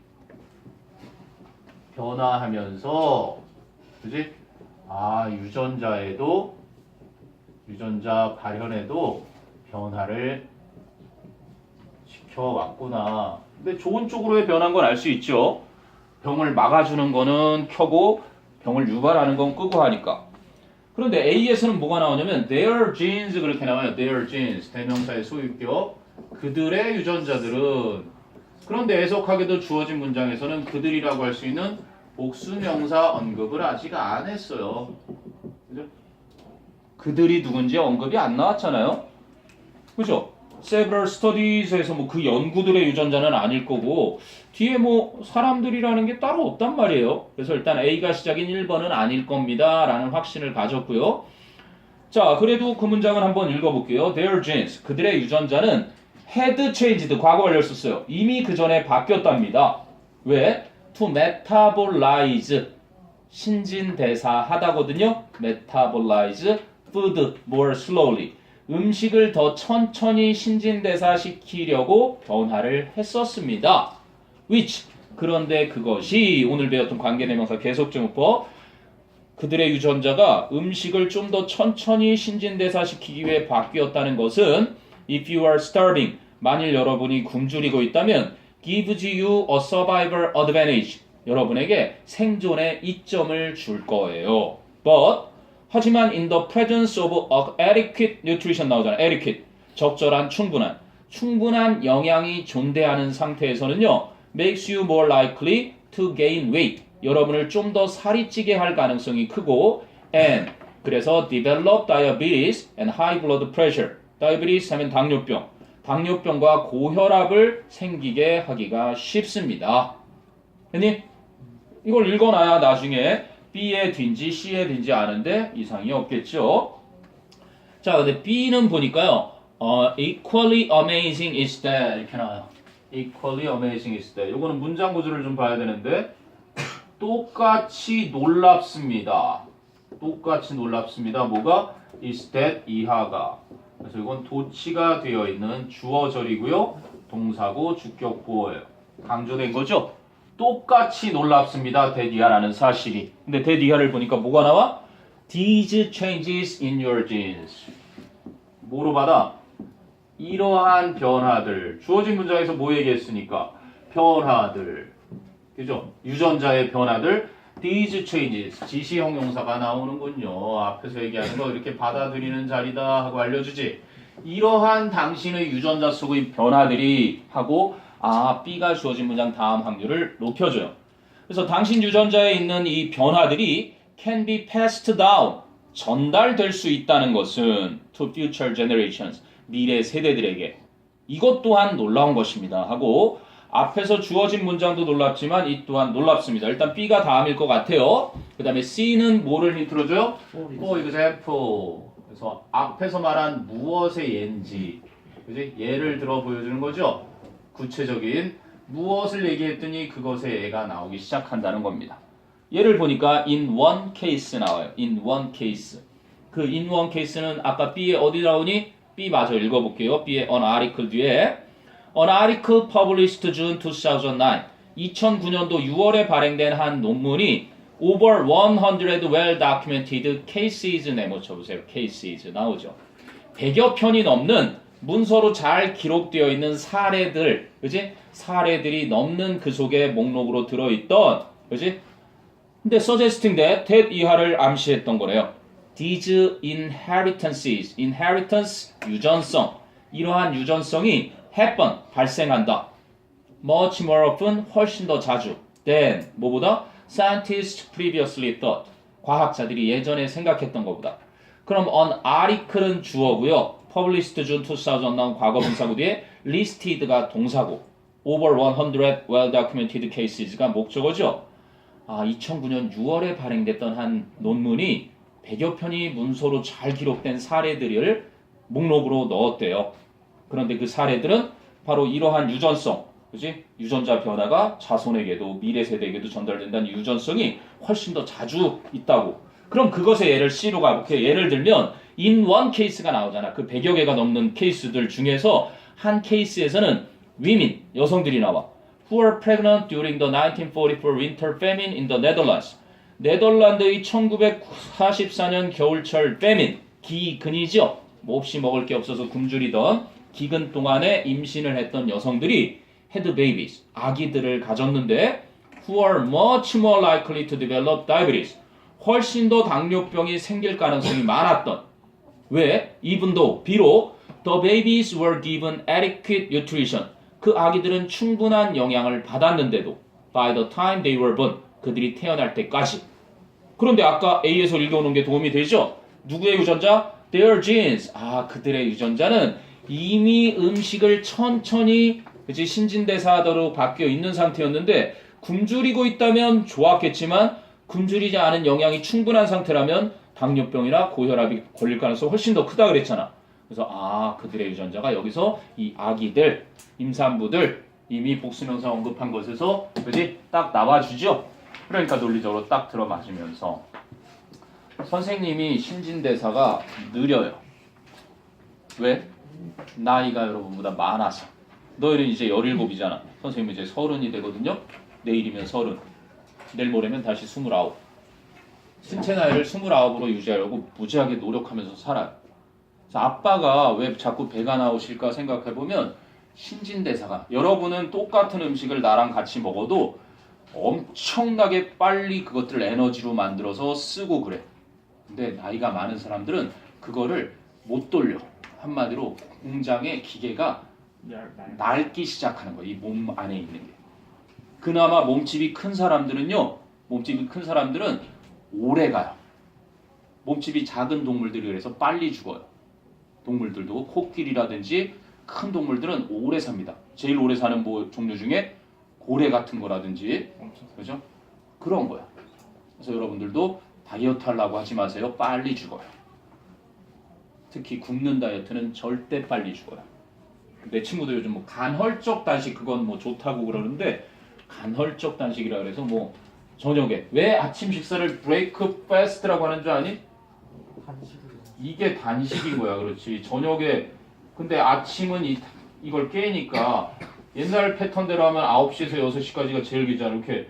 변화하면서, 그지? 유전자 발현에도 변화를 시켜왔구나. 근데 좋은 쪽으로의 변한 건 알 수 있죠. 병을 막아주는 거는 켜고 병을 유발하는 건 끄고 하니까. 그런데 A에서는 뭐가 나오냐면 their genes 그렇게 나와요. their genes 대명사의 소유격 그들의 유전자들은. 그런데 애석하게도 주어진 문장에서는 그들이라고 할 수 있는 복수명사 언급을 아직 안 했어요. 그죠? 그들이 누군지 언급이 안 나왔잖아요. 그죠? several studies에서 뭐 그 연구들의 유전자는 아닐 거고 뒤에 뭐 사람들이라는 게 따로 없단 말이에요. 그래서 일단 A가 시작인 1번은 아닐 겁니다 라는 확신을 가졌고요. 자, 그래도 그 문장을 한번 읽어볼게요. Their genes, 그들의 유전자는 had changed, 과거 완료를 썼어요. 이미 그 전에 바뀌었답니다. 왜? To metabolize, 신진대사하다거든요. metabolize food more slowly. 음식을 더 천천히 신진대사시키려고 변화를 했었습니다. which, 그런데 그것이 오늘 배웠던 관계대명사 계속증후법 그들의 유전자가 음식을 좀 더 천천히 신진대사시키기 위해 바뀌었다는 것은 if you are starving, 만일 여러분이 굶주리고 있다면 gives you a survival advantage, 여러분에게 생존의 이점을 줄 거예요. But 하지만 in the presence of adequate nutrition 나오잖아요. adequate, 적절한 충분한 영양이 존재하는 상태에서는요. makes you more likely to gain weight, 여러분을 좀 더 살이 찌게 할 가능성이 크고 and 그래서 develop diabetes and high blood pressure. diabetes 하면 당뇨병과 고혈압을 생기게 하기가 쉽습니다. 됐니? 이걸 읽어놔야 나중에 B의 뒤인지 C의 뒤인지 아는데 이상이 없겠죠. 자, 근데 B는 보니까요. equally amazing is that 이렇게 나와요. equally amazing is that. 요거는 문장 구조를 좀 봐야 되는데 똑같이 놀랍습니다. 뭐가? is that 이하가. 그래서 이건 도치가 되어 있는 주어절이고요. 동사고 주격 보어예요. 강조된 거죠? 똑같이 놀랍습니다. 대디하라는 사실이. 근데 대디하를 보니까 뭐가 나와? These changes in your genes. 뭐로 받아? 이러한 변화들. 주어진 문장에서 뭐 얘기했으니까? 변화들. 그죠? 유전자의 변화들. These changes. 지시 형용사가 나오는군요. 앞에서 얘기하는 거 이렇게 받아들이는 자리다 하고 알려주지. 이러한 당신의 유전자 속의 변화들이 하고 B가 주어진 문장 다음 확률을 높여줘요. 그래서 당신 유전자에 있는 이 변화들이 can be passed down, 전달될 수 있다는 것은 to future generations, 미래 세대들에게. 이것 또한 놀라운 것입니다. 하고 앞에서 주어진 문장도 놀랍지만 이 또한 놀랍습니다. 일단 B가 다음일 것 같아요. 그 다음에 C는 뭐를 힌트로 줘요? For example. 그래서 앞에서 말한 무엇의 예인지, 그지? 예를 들어 보여주는 거죠. 구체적인 무엇을 얘기했더니 그것의 예가 나오기 시작한다는 겁니다. 예를 보니까 in one case 나와요. in one case. 그 in one case는 아까 B에 어디 나오니? B 마저 읽어볼게요. B의 an article 뒤에 an article published June 2009. 2009년도 6월에 발행된 한 논문이 over 100 well documented cases 네모 쳐보세요. cases 나오죠. 100여 편이 넘는 문서로 잘 기록되어 있는 사례들, 그지? 사례들이 넘는 그 속에 목록으로 들어있던, 그지? 근데 suggesting that 이하를 암시했던 거래요. These inheritances, inheritance, 유전성. 이러한 유전성이 happen, 발생한다. Much more often, 훨씬 더 자주. Than, 뭐보다? Scientists previously thought. 과학자들이 예전에 생각했던 것보다. 그럼 on article은 주어고요. Published June 2000 나온 과거 분사구 뒤에 listed가 동사고. Over 100 well-documented cases가 목적어죠. 2009년 6월에 발행됐던 한 논문이 100여 편이 문서로 잘 기록된 사례들을 목록으로 넣었대요. 그런데 그 사례들은 바로 이러한 유전성, 그지? 유전자 변화가 자손에게도 미래 세대에게도 전달된다는 유전성이 훨씬 더 자주 있다고. 그럼 그것의 예를 C로 가볼게요. 예를 들면 in one case가 나오잖아. 그 100여 개가 넘는 케이스들 중에서 한 케이스에서는 women, 여성들이 나와. Who were pregnant during the 1944 winter famine in the Netherlands. 네덜란드의 1944년 겨울철 famine, 기근이죠. 몹시 먹을 게 없어서 굶주리던 기근 동안에 임신을 했던 여성들이 had babies, 아기들을 가졌는데 who are much more likely to develop diabetes, 훨씬 더 당뇨병이 생길 가능성이 많았던. 왜? even though, 비록 the babies were given adequate nutrition, 그 아기들은 충분한 영양을 받았는데도 by the time they were born, 그들이 태어날 때까지. 그런데 아까 A에서 읽어오는 게 도움이 되죠? 누구의 유전자? Their genes. 그들의 유전자는 이미 음식을 천천히 그치, 신진대사하도록 바뀌어 있는 상태였는데 굶주리고 있다면 좋았겠지만 굶주리지 않은 영양이 충분한 상태라면 당뇨병이나 고혈압이 걸릴 가능성이 훨씬 더 크다 그랬잖아. 그래서 그들의 유전자가 여기서 이 아기들, 임산부들 이미 복수명사 언급한 것에서 그지 딱 나와주죠. 그러니까 논리적으로 딱 들어맞으면서 선생님이 신진대사가 느려요. 왜? 나이가 여러분보다 많아서. 너희는 이제 17이잖아. 선생님은 이제 30이 되거든요. 내일이면 30. 내일 모레면 다시 29. 신체 나이를 29으로 유지하려고 무지하게 노력하면서 살아요. 그래서 아빠가 왜 자꾸 배가 나오실까 생각해보면 신진대사가 여러분은 똑같은 음식을 나랑 같이 먹어도 엄청나게 빨리 그것들을 에너지로 만들어서 쓰고 그래. 근데 나이가 많은 사람들은 그거를 못 돌려. 한마디로 공장의 기계가 낡기 시작하는 거야. 이 몸 안에 있는 게. 그나마 몸집이 큰 사람들은요. 몸집이 큰 사람들은 오래 가요. 몸집이 작은 동물들이 그래서 빨리 죽어요. 동물들도 코끼리라든지 큰 동물들은 오래 삽니다. 제일 오래 사는 종류 중에 고래 같은 거라든지 그죠? 그런 거야. 그래서 여러분들도 다이어트 하려고 하지 마세요. 빨리 죽어요. 특히 굶는 다이어트는 절대 빨리 죽어요. 내 친구도 요즘 뭐 간헐적 단식 그건 뭐 좋다고 그러는데 간헐적 단식이라 그래서 뭐 저녁에 왜 아침 식사를 브레이크 패스트라고 하는 줄 아니? 이게 단식인 거야. 그렇지. 저녁에 근데 아침은 이걸 깨니까 옛날 패턴대로 하면 9시에서 6시까지가 제일 길잖아. 이렇게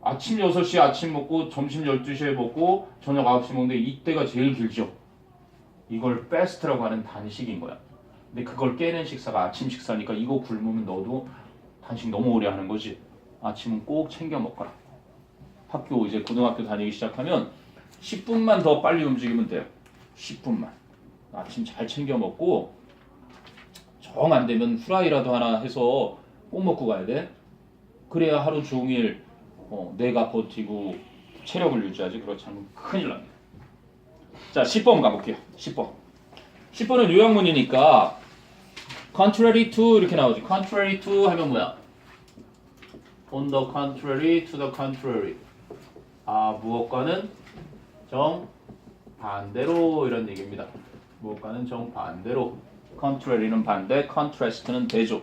아침 6시에 아침 먹고 점심 12시에 먹고 저녁 9시 먹는데 이때가 제일 길죠. 이걸 패스트라고 하는 단식인 거야. 근데 그걸 깨는 식사가 아침 식사니까 이거 굶으면 너도 단식 너무 오래 하는 거지. 아침은 꼭 챙겨 먹거라. 학교 이제 고등학교 다니기 시작하면 10분만 더 빨리 움직이면 돼요. 10분만. 아침 잘 챙겨 먹고 정 안 되면 후라이라도 하나 해서 꼭 먹고 가야 돼. 그래야 하루 종일 뇌가 버티고 체력을 유지하지. 그렇지 않으면 큰일 납니다. 자, 10번 가볼게요. 10번. 10번은 요약문이니까 contrary to 이렇게 나오지. contrary to 하면 뭐야? on the contrary to the contrary. 무엇과는 정반대로 이런 얘기입니다. 무엇과는 정반대로. contrary는 반대, contrast는 대조.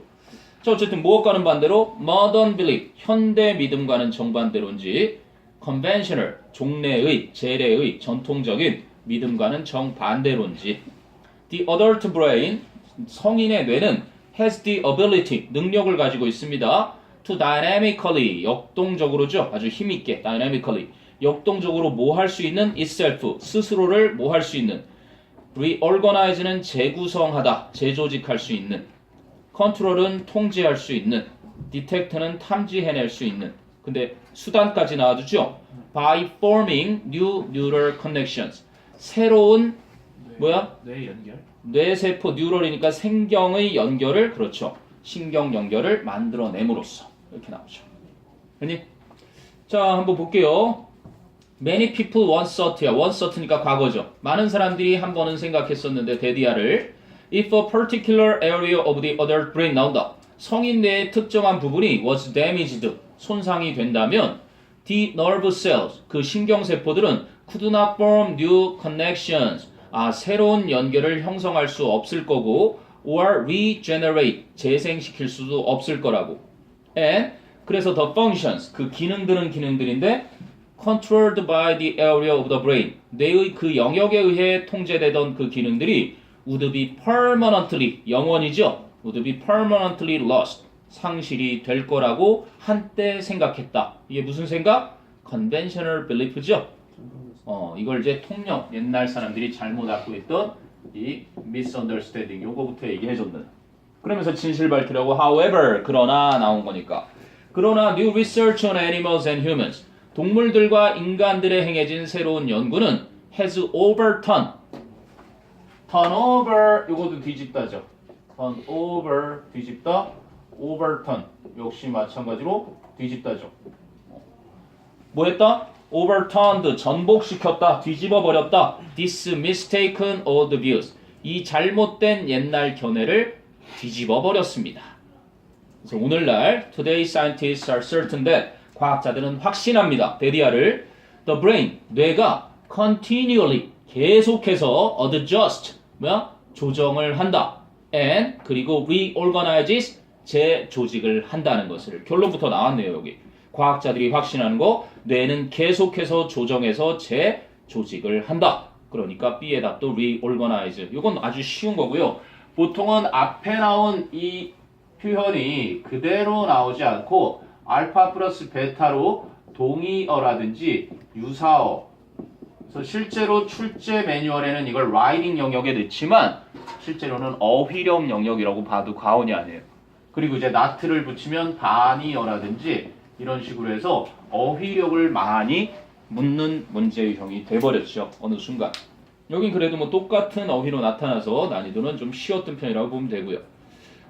자, 어쨌든 무엇과는 반대로 modern belief, 현대 믿음과는 정반대로인지 conventional, 종래의, 재래의, 전통적인 믿음과는 정반대로인지 the adult brain, 성인의 뇌는 has the ability, 능력을 가지고 있습니다. to dynamically, 역동적으로죠. 아주 힘있게 dynamically, 역동적으로 뭐 할 수 있는 itself, 스스로를 뭐 할 수 있는 reorganize는 재구성하다, 재조직할 수 있는 control은 통제할 수 있는 detect는 탐지해낼 수 있는 근데 수단까지 나와주죠. By forming new neural connections. 새로운 뭐야? 뇌 연결. 뇌세포 뉴럴이니까 생경의 연결을 그렇죠. 신경 연결을 만들어냄으로써 이렇게 나오죠. 아니? 자, 한번 볼게요. Many people once thought야. once thought니까 과거죠. 많은 사람들이 한 번은 생각했었는데 데디아를 if a particular area of the adult brain 나온다. 성인 뇌의 특정한 부분이 was damaged. 손상이 된다면 the nerve cells 그 신경세포들은 could not form new connections. 새로운 연결을 형성할 수 없을 거고 or regenerate 재생시킬 수도 없을 거라고. And 그래서 the functions 그 기능들은 기능들인데 controlled by the area of the brain 뇌의 그 영역에 의해 통제되던 그 기능들이 would be permanently 영원이죠. would be permanently lost 상실이 될 거라고 한때 생각했다. 이게 무슨 생각? conventional belief죠. 이걸 이제 통념 옛날 사람들이 잘못 갖고 있던 이 misunderstanding 요거부터 얘기해줬는. 그러면서 진실 밝히려고 however 그러나 나온 거니까. 그러나 new research on animals and humans 동물들과 인간들에 행해진 새로운 연구는 has overturned turnover 요것도 뒤집다죠. turn over 뒤집다 overturn 역시 마찬가지로 뒤집다죠. 뭐 했다? overturned 전복시켰다 뒤집어 버렸다 this mistaken old views 이 잘못된 옛날 견해를 뒤집어 버렸습니다. 그래서 오늘날 today scientists are certain that 과학자들은 확신합니다. 데디아를 the brain 뇌가 continually 계속해서 adjust 조정을 한다. and 그리고 reorganizes 재조직을 한다는 것을 결론부터 나왔네요. 여기 과학자들이 확신하는 거 뇌는 계속해서 조정해서 재조직을 한다. 그러니까 B의 답도 reorganize. 이건 아주 쉬운 거고요. 보통은 앞에 나온 이 표현이 그대로 나오지 않고 알파 플러스 베타로 동의어라든지 유사어. 그래서 실제로 출제 매뉴얼에는 이걸 라이팅 영역에 넣지만 실제로는 어휘력 영역이라고 봐도 과언이 아니에요. 그리고 이제 not를 붙이면 단위어라든지 이런 식으로 해서 어휘력을 많이 묻는 문제 유형이 돼버렸죠. 어느 순간. 여긴 그래도 뭐 똑같은 어휘로 나타나서 난이도는 좀 쉬웠던 편이라고 보면 되고요.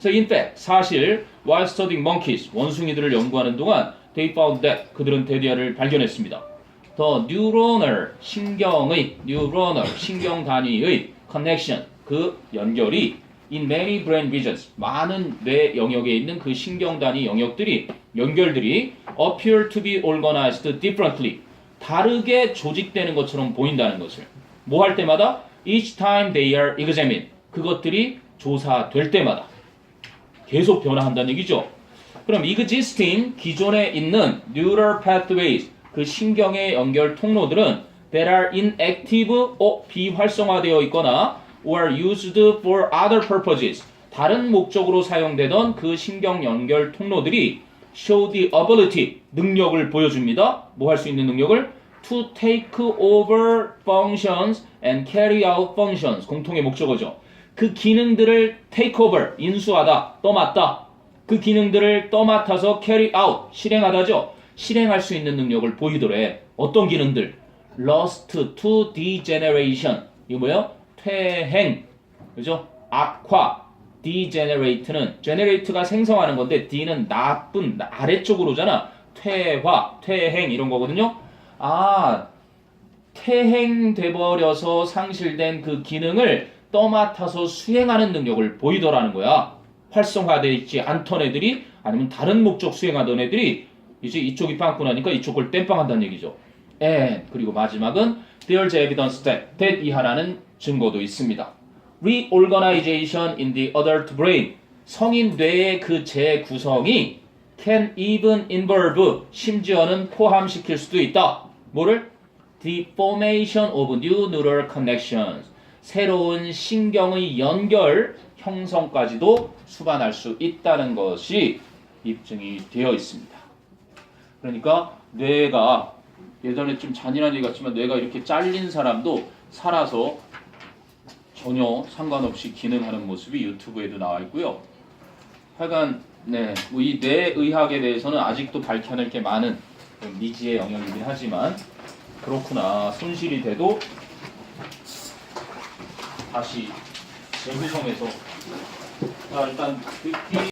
So in fact, 사실 while studying monkeys, 원숭이들을 연구하는 동안 they found that 그들은 데디아를 발견했습니다. The neuronal, 신경의 neuronal, 신경 단위의 connection, 그 연결이 in many brain regions, 많은 뇌 영역에 있는 그 신경 단위 영역들이 연결들이 appear to be organized differently, 다르게 조직되는 것처럼 보인다는 것을 뭐 할 때마다 each time they are examined, 그것들이 조사될 때마다 계속 변화한다는 얘기죠. 그럼 existing 기존에 있는 neural pathways 그 신경의 연결 통로들은 that are inactive 비활성화되어 있거나 or used for other purposes 다른 목적으로 사용되던 그 신경 연결 통로들이 show the ability 능력을 보여줍니다. 뭐 할 수 있는 능력을 to take over functions and carry out functions 공통의 목적어죠. 그 기능들을 take over, 인수하다, 떠맡다. 그 기능들을 떠맡아서 carry out, 실행하다죠. 실행할 수 있는 능력을 보이더래. 어떤 기능들? lost to degeneration. 이거 뭐예요? 퇴행. 그죠? 악화. degenerate는 generate가 생성하는 건데 D는 나쁜, 아래쪽으로잖아. 퇴화, 퇴행 이런 거거든요. 퇴행돼 버려서 상실된 그 기능을 떠맡아서 수행하는 능력을 보이더라는 거야. 활성화되어 있지 않던 애들이 아니면 다른 목적 수행하던 애들이 이제 이쪽이 빵꾸 나니까 이쪽을 땜빵한다는 얘기죠. And 그리고 마지막은 there's evidence that 이하라는 증거도 있습니다. Reorganization in the adult brain 성인 뇌의 그 재구성이 can even involve 심지어는 포함시킬 수도 있다. 뭐를? The formation of new neural connections 새로운 신경의 연결 형성까지도 수반할 수 있다는 것이 입증이 되어 있습니다. 그러니까 뇌가 예전에 좀 잔인한 얘기 같지만 뇌가 이렇게 잘린 사람도 살아서 전혀 상관없이 기능하는 모습이 유튜브에도 나와 있고요. 하여간 네, 뭐 이 뇌의학에 대해서는 아직도 밝혀낼 게 많은 미지의 영역이긴 하지만 그렇구나. 손실이 돼도 다시 재구성해서 자 일단 듣기